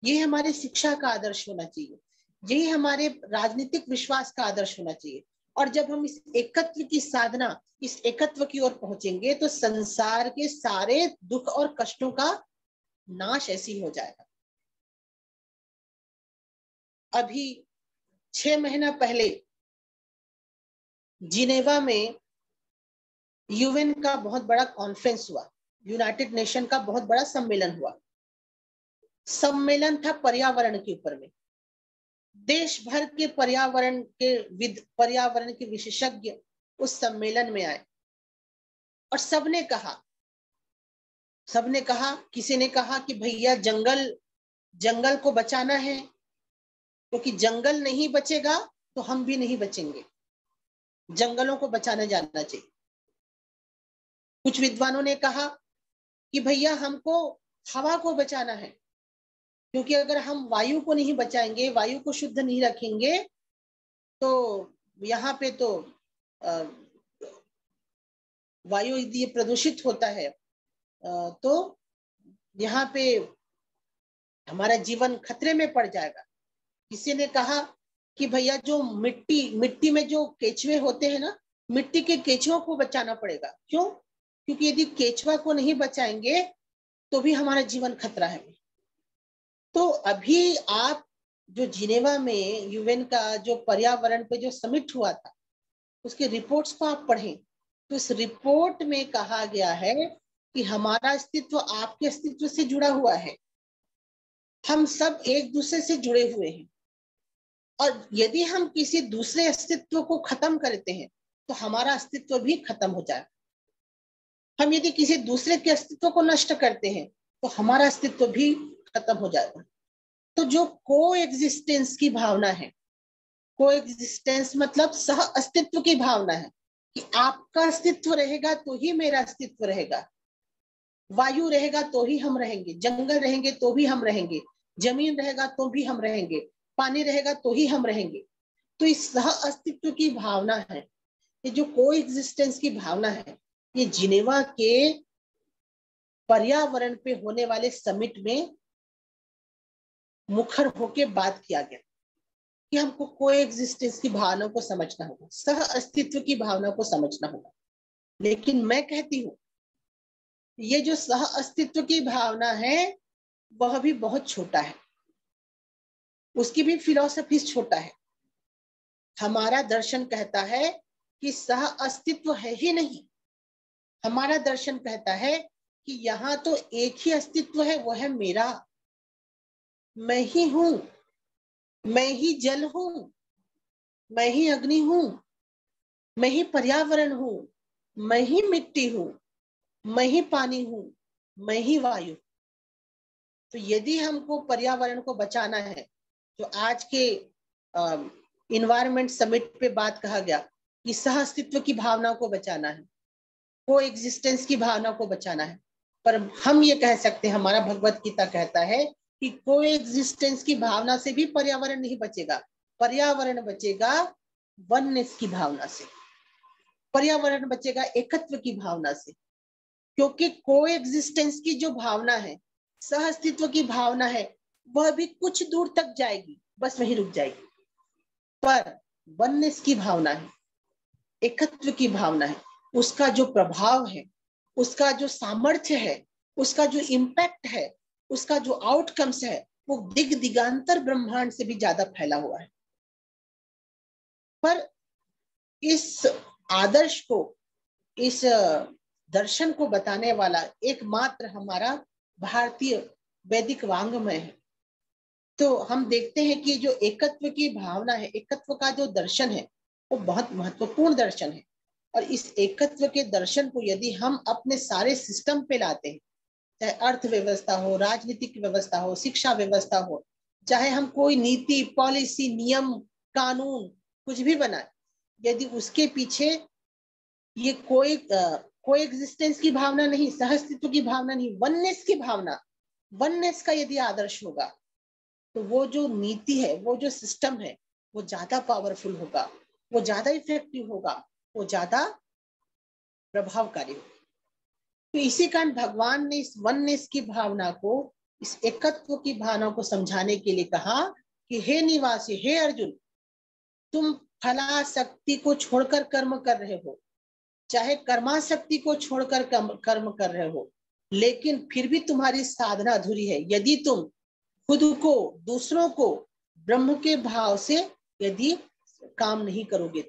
ये हमारे शिक्षा का आदर्श होना चाहिए, यही हमारे राजनीतिक विश्वास का आदर्श होना चाहिए। और जब हम इस एकत्व की साधना, इस एकत्व की ओर पहुंचेंगे तो संसार के सारे दुख और कष्टों का नाश ऐसे ही हो जाएगा। अभी 6 महीना पहले जिनेवा में यूएन का बहुत बड़ा कॉन्फ्रेंस हुआ, यूनाइटेड नेशन का बहुत बड़ा सम्मेलन हुआ। सम्मेलन था पर्यावरण के ऊपर में। देश भर के पर्यावरण के विशेषज्ञ उस सम्मेलन में आए और सबने कहा, किसी ने कहा कि भैया जंगल को बचाना है, क्योंकि जंगल नहीं बचेगा तो हम भी नहीं बचेंगे, जंगलों को बचाने जाना चाहिए। कुछ विद्वानों ने कहा कि भैया हमको हवा को बचाना है, क्योंकि अगर हम वायु को नहीं बचाएंगे, वायु को शुद्ध नहीं रखेंगे तो यहाँ पे तो वायु यदि प्रदूषित होता है तो यहाँ पे हमारा जीवन खतरे में पड़ जाएगा। किसी ने कहा कि भैया जो मिट्टी में जो केचुए होते हैं ना, मिट्टी के केचुओं को बचाना पड़ेगा। क्यों? क्योंकि यदि केचुआ को नहीं बचाएंगे तो भी हमारा जीवन खतरा है। तो अभी आप जो जिनेवा में यूएन का जो पर्यावरण पे जो समिट हुआ था, उसके रिपोर्ट्स को आप पढ़ें तो इस रिपोर्ट में कहा गया है कि हमारा अस्तित्व आपके अस्तित्व से जुड़ा हुआ है, हम सब एक दूसरे से जुड़े हुए हैं। और यदि हम किसी दूसरे अस्तित्व को खत्म करते हैं तो हमारा अस्तित्व भी खत्म हो जाए। हम यदि किसी दूसरे के अस्तित्व को नष्ट करते हैं तो हमारा अस्तित्व भी खत्म हो जाएगा। तो जो को एग्जिस्टेंस की भावना है, को एग्जिस्टेंस मतलब सह अस्तित्व की भावना है कि आपका अस्तित्व रहेगा तो ही मेरा अस्तित्व रहेगा, वायु रहेगा तो ही हम रहेंगे, जंगल रहेंगे तो भी हम रहेंगे, जमीन रहेगा तो भी हम रहेंगे, पानी रहेगा तो ही हम रहेंगे। तो इस सह अस्तित्व की भावना है, ये जो को एग्जिस्टेंस की भावना है, ये जिनेवा के पर्यावरण पे होने वाले समिट में मुखर होके बात किया गया कि हमको को एग्जिस्टेंस की भावना को समझना होगा, सह अस्तित्व की भावना को समझना होगा। लेकिन मैं कहती हूँ ये जो सह अस्तित्व की भावना है वह भी बहुत छोटा है, उसकी भी फिलॉसफी छोटा है। हमारा दर्शन कहता है कि सह अस्तित्व है ही नहीं। हमारा दर्शन कहता है कि यहाँ तो एक ही अस्तित्व है, वो है मेरा। मैं ही हूं, मैं ही जल हूं, मैं ही अग्नि हूं, मैं ही पर्यावरण हूं, मैं ही मिट्टी हूं, मैं ही पानी हूं, मैं ही वायु। तो यदि हमको पर्यावरण को बचाना है, तो आज के इन्वायरमेंट समिट पे बात कहा गया कि सह अस्तित्व की भावना को बचाना है, को एग्जिस्टेंस की भावना को बचाना है। पर हम ये कह सकते हैं, हमारा भगवत गीता कहता है कि को एग्जिस्टेंस की भावना से भी पर्यावरण नहीं बचेगा। पर्यावरण बचेगा वननेस की भावना से, पर्यावरण बचेगा एकत्व की भावना से। क्योंकि को एग्जिस्टेंस की जो भावना है, सह अस्तित्व की भावना है, वह भी कुछ दूर तक जाएगी, बस वहीं रुक जाएगी। पर वननेस की भावना है, एकत्व की भावना है, उसका जो प्रभाव है, उसका जो सामर्थ्य है, उसका जो इम्पैक्ट है, उसका जो आउटकम्स है, वो दिग दिगांतर ब्रह्मांड से भी ज्यादा फैला हुआ है। पर इस आदर्श को, इस दर्शन को बताने वाला एकमात्र हमारा भारतीय वैदिक वांग्मय है। तो हम देखते हैं कि जो एकत्व की भावना है, एकत्व का जो दर्शन है, वो बहुत महत्वपूर्ण दर्शन है। और इस एकत्व के दर्शन को यदि हम अपने सारे सिस्टम पे लाते हैं, चाहे अर्थव्यवस्था हो, राजनीतिक व्यवस्था हो, शिक्षा व्यवस्था हो, चाहे हम कोई नीति, पॉलिसी, नियम, कानून कुछ भी बनाए, यदि उसके पीछे ये को एग्जिस्टेंस की भावना नहीं, सह अस्तित्व की भावना नहीं, वननेस की भावना, वननेस का यदि आदर्श होगा, तो वो जो नीति है, वो जो सिस्टम है, वो ज्यादा पावरफुल होगा, वो ज्यादा इफेक्टिव होगा, वो ज्यादा प्रभावकारी होगा। तो इसी कारण भगवान ने इस वननेस की भावना को, इस एकत्व की भावना को समझाने के लिए कहा कि हे निवासी, हे अर्जुन, तुम फलाशक्ति को छोड़कर कर्म कर रहे हो, चाहे कर्माशक्ति को छोड़कर कर्म कर रहे हो, लेकिन फिर भी तुम्हारी साधना अधूरी है। यदि तुम खुद को, दूसरों को ब्रह्म के भाव से यदि काम नहीं करोगे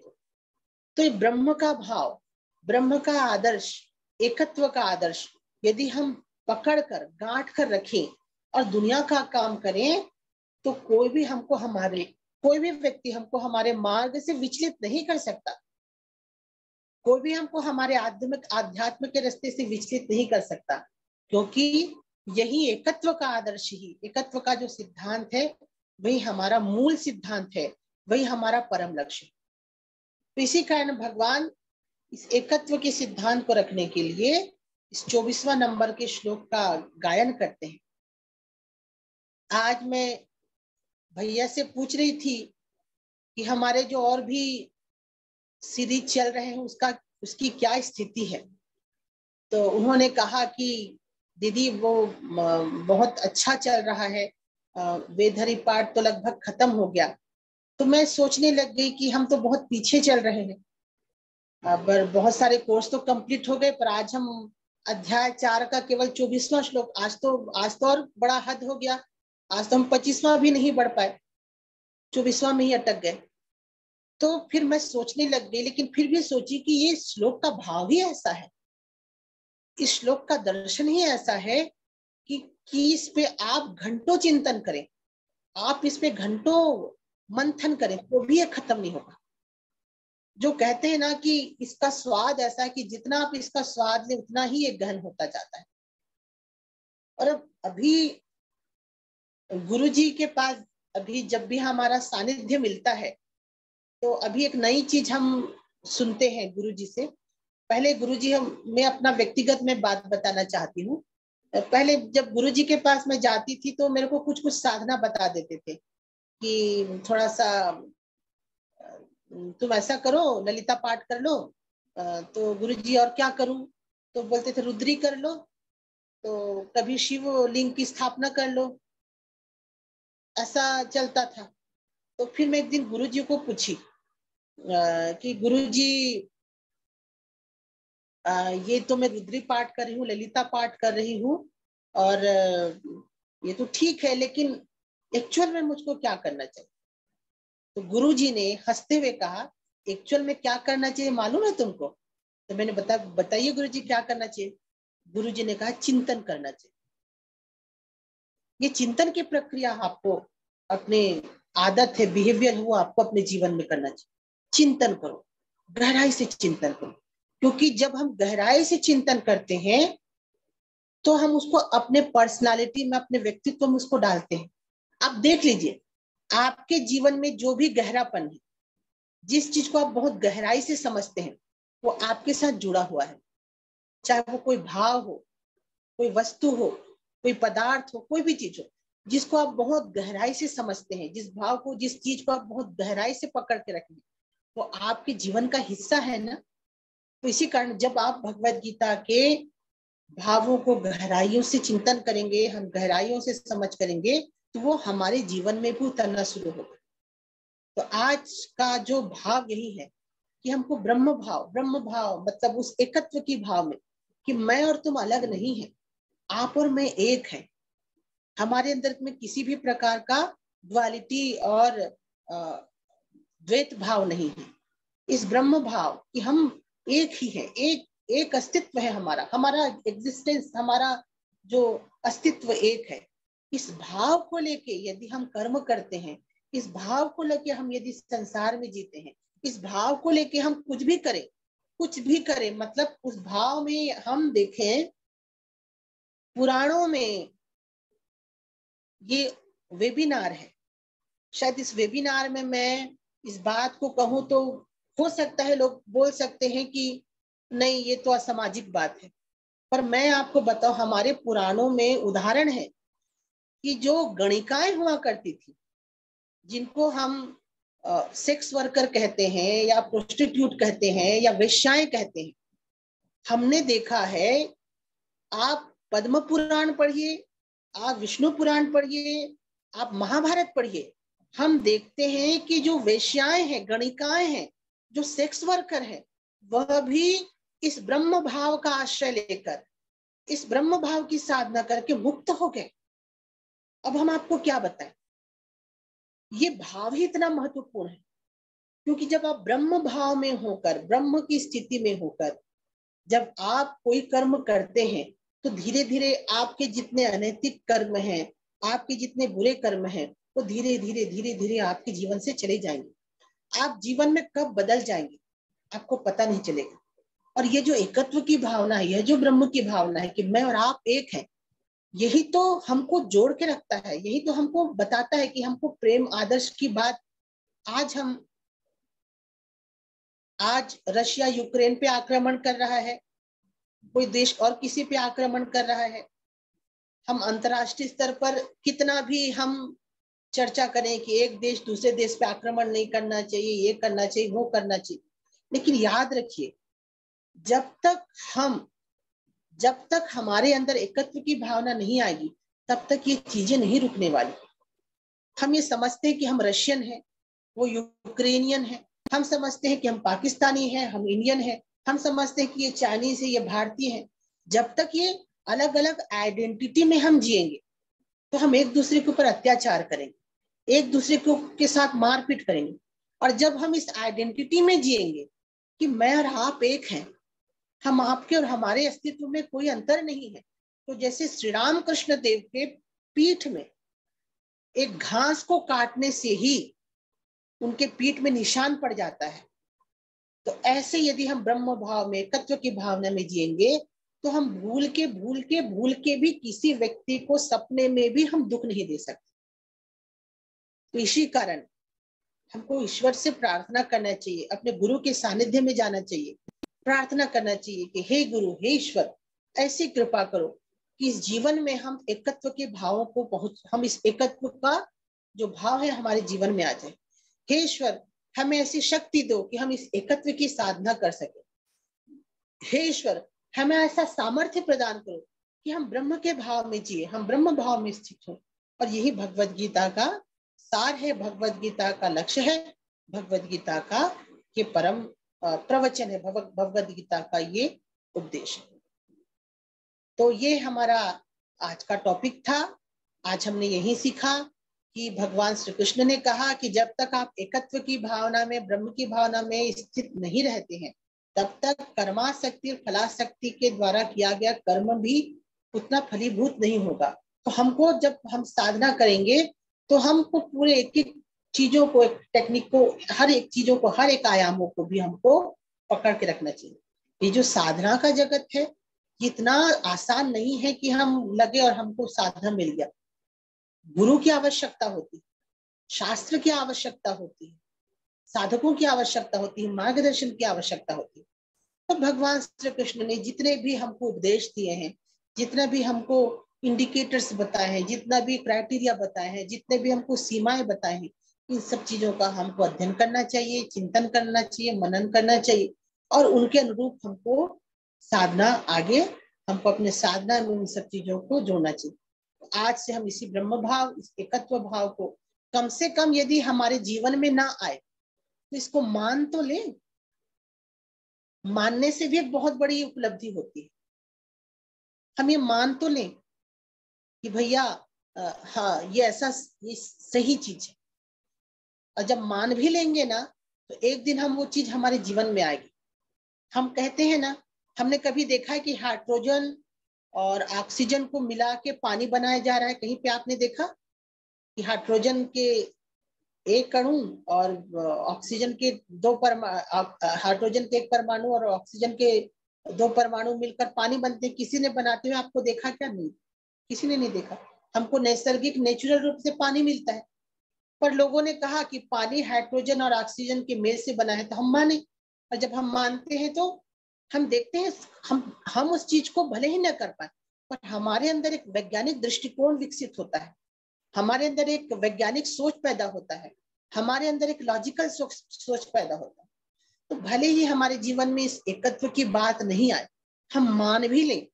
तो ये ब्रह्म का भाव, ब्रह्म का आदर्श, एकत्व का आदर्श यदि हम पकड़ कर, गांठ कर रखें और दुनिया का काम करें, तो कोई भी हमको, कोई भी व्यक्ति हमको हमारे मार्ग से विचलित नहीं कर सकता। कोई भी हमको हमारे आध्यात्म के रास्ते से विचलित नहीं कर सकता, क्योंकि यही एकत्व का आदर्श ही, एकत्व का जो सिद्धांत है, वही हमारा मूल सिद्धांत है, वही हमारा परम लक्ष्य। तो इसी कारण भगवान इस एकत्व के सिद्धांत को रखने के लिए इस 24वां नंबर के श्लोक का गायन करते हैं। आज मैं भैया से पूछ रही थी कि हमारे जो और भी सीरीज चल रहे हैं उसकी क्या स्थिति है। तो उन्होंने कहा कि दीदी वो बहुत अच्छा चल रहा है, वेदहरी पाठ तो लगभग खत्म हो गया। तो मैं सोचने लग गई कि हम तो बहुत पीछे चल रहे हैं। अब बहुत सारे कोर्स तो कंप्लीट हो गए, पर आज हम अध्याय 4 का केवल 24वां श्लोक, आज तो और बड़ा हद हो गया। आज तो हम 25वां भी नहीं बढ़ पाए, 24वां में ही अटक गए। तो फिर मैं सोचने लग गई, लेकिन फिर भी सोची कि ये श्लोक का भाव ही ऐसा है, इस श्लोक का दर्शन ही ऐसा है कि इस पे आप घंटों चिंतन करें, आप इस पे घंटों मंथन करें, तो भी ये खत्म नहीं होगा। जो कहते हैं ना कि इसका स्वाद ऐसा है कि जितना आप इसका स्वाद ले उतना ही ये गहन होता जाता है। और अभी गुरुजी के पास, अभी जब भी हमारा सानिध्य मिलता है, तो अभी एक नई चीज हम सुनते हैं गुरुजी से। पहले गुरुजी, मैं अपना व्यक्तिगत में बात बताना चाहती हूँ। पहले जब गुरुजी के पास मैं जाती थी तो मेरे को कुछ साधना बता देते थे कि थोड़ा सा तुम ऐसा करो, ललिता पाठ कर लो। तो गुरुजी और क्या करूं? तो बोलते थे रुद्री कर लो, तो कभी शिव लिंग की स्थापना कर लो, ऐसा चलता था। तो फिर मैं एक दिन गुरुजी को पूछी कि गुरुजी ये तो मैं रुद्री पाठ कर रही हूँ, ललिता पाठ कर रही हूँ, और ये तो ठीक है, लेकिन एक्चुअल में मुझको क्या करना चाहिए? तो गुरुजी ने हंसते हुए कहा, एक्चुअल में क्या करना चाहिए मालूम है तुमको? तो मैंने बताइए गुरुजी क्या करना चाहिए? गुरुजी ने कहा चिंतन करना चाहिए। ये चिंतन की प्रक्रिया आपको अपने आदत है, बिहेवियर है, वो आपको अपने जीवन में करना चाहिए। चिंतन करो, गहराई से चिंतन करो, क्योंकि जब हम गहराई से चिंतन करते हैं तो हम उसको अपने पर्सनालिटी में, अपने व्यक्तित्व में उसको डालते हैं। आप देख लीजिए, आपके जीवन में जो भी गहरापन है, जिस चीज को आप बहुत गहराई से समझते हैं, वो आपके साथ जुड़ा हुआ है। चाहे वो कोई भाव हो, कोई वस्तु हो, कोई पदार्थ हो, कोई भी चीज हो, जिसको आप बहुत गहराई से समझते हैं, जिस भाव को, जिस चीज को आप बहुत गहराई से पकड़ के रखें, वो आपके जीवन का हिस्सा है ना। तो इसी कारण जब आप भगवत गीता के भावों को गहराइयों से चिंतन करेंगे, हम गहराइयों से समझ करेंगे, तो वो हमारे जीवन में भी उतरना शुरू होगा। तो आज का जो भाव यही है कि हमको ब्रह्म भाव मतलब उस एकत्व की भाव में, कि मैं और तुम अलग नहीं है, आप और मैं एक है। हमारे अंदर में किसी भी प्रकार का ड्युअलिटी और द्वैत भाव नहीं है। इस ब्रह्म भाव कि हम एक ही है, एक अस्तित्व है, हमारा एग्जिस्टेंस, हमारा जो अस्तित्व एक है। इस भाव को लेके यदि हम कर्म करते हैं, इस भाव को लेके हम यदि संसार में जीते हैं, इस भाव को लेके हम कुछ भी करें, मतलब उस भाव में हम देखें, पुराणों में ये वेबिनार है, शायद इस वेबिनार में मैं इस बात को कहूं तो हो सकता है लोग बोल सकते हैं कि नहीं ये तो असामाजिक बात है, पर मैं आपको बताऊं, हमारे पुराणों में उदाहरण है कि जो गणिकाएं हुआ करती थी, जिनको हम सेक्स वर्कर कहते हैं या प्रोस्टिट्यूट कहते हैं या वेश्याएं कहते हैं, हमने देखा है, आप पद्म पुराण पढ़िए, आप विष्णु पुराण पढ़िए, आप महाभारत पढ़िए, हम देखते हैं कि जो वेश्याएं हैं, गणिकाएं हैं, जो सेक्स वर्कर हैं, वह भी इस ब्रह्म भाव का आश्रय लेकर, इस ब्रह्म भाव की साधना करके मुक्त हो गए। अब हम आपको क्या बताएं, ये भाव ही इतना महत्वपूर्ण है, क्योंकि जब आप ब्रह्म भाव में होकर, ब्रह्म की स्थिति में होकर जब आप कोई कर्म करते हैं, तो धीरे धीरे आपके जितने अनैतिक कर्म हैं, आपके जितने बुरे कर्म हैं, वो धीरे धीरे आपके जीवन से चले जाएंगे। आप जीवन में कब बदल जाएंगे आपको पता नहीं चलेगा। और ये जो एकत्व की भावना है, यह जो ब्रह्म की भावना है कि मैं और आप एक हैं, यही तो हमको जोड़ के रखता है, यही तो हमको बताता है कि हमको प्रेम आदर्श की बात। आज रशिया यूक्रेन पे आक्रमण कर रहा है, कोई देश और किसी पे आक्रमण कर रहा है, हम अंतर्राष्ट्रीय स्तर पर कितना भी हम चर्चा करें कि एक देश दूसरे देश पे आक्रमण नहीं करना चाहिए, ये करना चाहिए, वो करना चाहिए, लेकिन याद रखिए, जब तक हमारे अंदर एकत्व की भावना नहीं आएगी, तब तक ये चीजें नहीं रुकने वाली। हम ये समझते हैं कि हम रशियन हैं, वो यूक्रेनियन है, हम समझते हैं कि हम पाकिस्तानी हैं, हम इंडियन हैं, हम समझते हैं कि ये चाइनीज है, ये भारतीय है। जब तक ये अलग अलग आइडेंटिटी में हम जिएंगे, तो हम एक दूसरे के ऊपर अत्याचार करेंगे, एक दूसरे के साथ मारपीट करेंगे। और जब हम इस आइडेंटिटी में जिएंगे कि मैं और आप एक हैं, हम आपके और हमारे अस्तित्व में कोई अंतर नहीं है, तो जैसे श्री राम कृष्ण देव के पीठ में एक घास को काटने से ही उनके पीठ में निशान पड़ जाता है, तो ऐसे यदि हम ब्रह्म भाव में, एकत्व की भावना में जिएंगे, तो हम भूल के भी किसी व्यक्ति को सपने में भी हम दुख नहीं दे सकते। तो इसी कारण हमको ईश्वर से प्रार्थना करना चाहिए, अपने गुरु के सानिध्य में जाना चाहिए, प्रार्थना करना चाहिए कि हे गुरु, हे ईश्वर, ऐसी कृपा करो कि इस जीवन में हम एकत्व के भावों को हम इस एकत्व का जो भाव है हमारे जीवन में आ जाए। हे ईश्वर, हमें ऐसी शक्ति दो कि हम इस एकत्व की साधना कर सके। हे ईश्वर, हमें ऐसा सामर्थ्य प्रदान करो कि हम ब्रह्म के भाव में जिए, हम ब्रह्म भाव में स्थित हो। और यही भगवत गीता का सार है, भगवत गीता का लक्ष्य है, भगवत गीता का ये परम प्रवचन है, भगवत गीता का ये उद्देश्य है। तो ये हमारा आज का टॉपिक था। आज हमने यही सीखा कि भगवान श्री कृष्ण ने कहा कि जब तक आप एकत्व की भावना में, ब्रह्म की भावना में स्थित नहीं रहते हैं, तब तक कर्माशक्ति और फलाशक्ति के द्वारा किया गया कर्म भी उतना फलीभूत नहीं होगा। तो हमको, जब हम साधना करेंगे तो हमको पूरे एक एक चीजों को, एक टेक्निक को, हर एक चीजों को, हर एक आयामों को भी हमको पकड़ के रखना चाहिए। ये जो साधना का जगत है, इतना आसान नहीं है कि हम लगे और हमको साधना मिल गया। गुरु की आवश्यकता होती है, शास्त्र की आवश्यकता होती है, साधकों की आवश्यकता होती है, मार्गदर्शन की आवश्यकता होती है। तो भगवान श्री कृष्ण ने जितने भी हमको उपदेश दिए हैं, जितना भी हमको इंडिकेटर्स बताए हैं, जितना भी क्राइटेरिया बताए हैं, जितने भी हमको सीमाएं बताए हैं, इन सब चीजों का हमको अध्ययन करना चाहिए, चिंतन करना चाहिए, मनन करना चाहिए, और उनके अनुरूप हमको साधना आगे, हमको अपने साधना में उन सब चीजों को जोड़ना चाहिए। आज से हम इसी ब्रह्म भाव, इस एकत्व भाव को कम से कम यदि हमारे जीवन में ना आए तो इसको मान तो ले। मानने से भी एक बहुत बड़ी उपलब्धि होती है। हम ये मान तो लें कि भैया हाँ, ये ऐसा, ये सही चीज है। और जब मान भी लेंगे ना, तो एक दिन हम वो चीज हमारे जीवन में आएगी। हम कहते हैं ना, हमने कभी देखा है कि हाइड्रोजन और ऑक्सीजन को मिला के पानी बनाया जा रहा है? कहीं पे आपने देखा कि हाइड्रोजन के एक अणु और ऑक्सीजन के दो हाइड्रोजन के एक परमाणु और ऑक्सीजन के दो परमाणु मिलकर पानी बनते हैं? किसी ने बनाते हुए आपको देखा क्या? नहीं, किसी ने नहीं देखा। हमको नैसर्गिक, नेचुरल रूप से पानी मिलता है, पर लोगों ने कहा कि पानी हाइड्रोजन और ऑक्सीजन के मेल से बना है, तो हम माने। और जब हम मानते हैं तो हम देखते हैं, हम उस चीज को भले ही न कर पाए, पर हमारे अंदर एक वैज्ञानिक दृष्टिकोण विकसित होता है, हमारे अंदर एक वैज्ञानिक सोच पैदा होता है, हमारे अंदर एक लॉजिकल सोच पैदा होता है। तो भले ही हमारे जीवन में इस एकत्व की बात नहीं आए, हम मान भी लें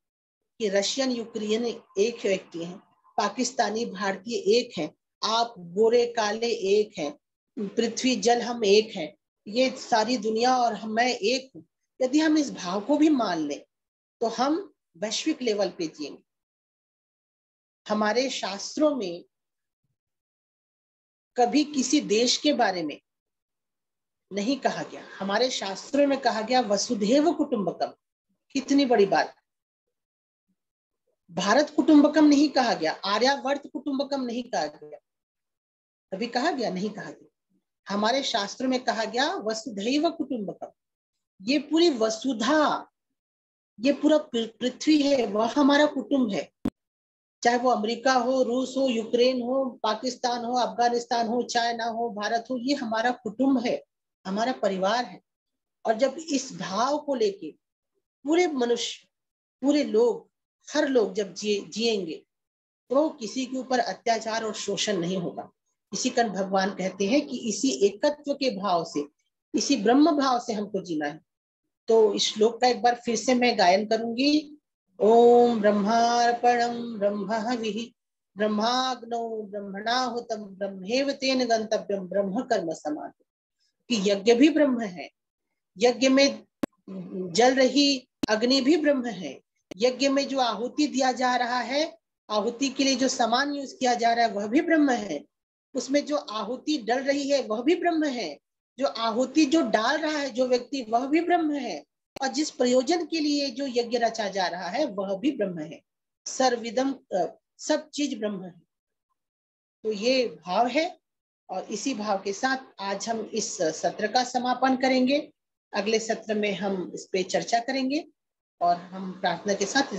कि रशियन यूक्रेन एक व्यक्ति है, पाकिस्तानी भारतीय एक है, आप गोरे काले एक हैं, पृथ्वी जल हम एक हैं, ये सारी दुनिया और मैं एक हूँ। यदि हम इस भाव को भी मान लें तो हम वैश्विक लेवल पे जिएंगे। हमारे शास्त्रों में कभी किसी देश के बारे में नहीं कहा गया, हमारे शास्त्रों में कहा गया वसुधैव कुटुंबकम। कितनी बड़ी बात। भारत कुटुंबकम नहीं कहा गया, आर्यावर्त कुटुंबकम नहीं कहा गया। कभी कहा गया? नहीं कहा गया। हमारे शास्त्र में कहा गया वसुधैव कुटुंबकम। ये पूरी वसुधा, ये पूरा पृथ्वी है, वह हमारा कुटुंब है। चाहे वो अमेरिका हो, रूस हो, यूक्रेन हो, पाकिस्तान हो, अफगानिस्तान हो, चाइना हो, भारत हो, ये हमारा कुटुंब है, हमारा परिवार है। और जब इस भाव को लेके पूरे मनुष्य, पूरे लोग, हर लोग जब जिएंगे तो किसी के ऊपर अत्याचार और शोषण नहीं होगा। इसी कारण भगवान कहते हैं कि इसी एकत्व के भाव से, इसी ब्रह्म भाव से हमको जीना है। तो इस श्लोक का एक बार फिर से मैं गायन करूंगी। ओम ब्रह्मार्पणम ब्रह्म हविः ब्रह्माग्नौ ब्रह्मणाहुतम ब्रह्मेव तेन गंतव्यम ब्रह्म कर्म समाधि। कि यज्ञ भी ब्रह्म है, यज्ञ में जल रही अग्नि भी ब्रह्म है, यज्ञ में जो आहुति दिया जा रहा है, आहुति के लिए जो सामान यूज किया जा रहा है वह भी ब्रह्म है, उसमें जो आहुति डल रही है वह भी ब्रह्म है, जो आहुति जो डाल रहा है जो व्यक्ति वह भी ब्रह्म है, और जिस प्रयोजन के लिए जो यज्ञ रचा जा रहा है वह भी ब्रह्म है। सर्वविदम, सब चीज ब्रह्म है। तो ये भाव है, और इसी भाव के साथ आज हम इस सत्र का समापन करेंगे। अगले सत्र में हम इस पे चर्चा करेंगे, और हम प्रार्थना के साथ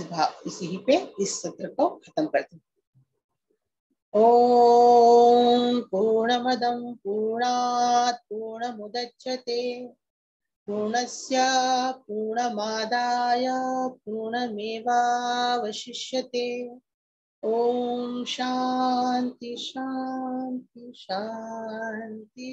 इसी पे इस सत्र को खत्म करते हैं। ओम पूर्णमदं पूर्णात् पूर्णमुदच्यते पूर्णस्य पूर्णमादाय पूर्णमेवावशिष्यते। ओम शांति शांति शांति।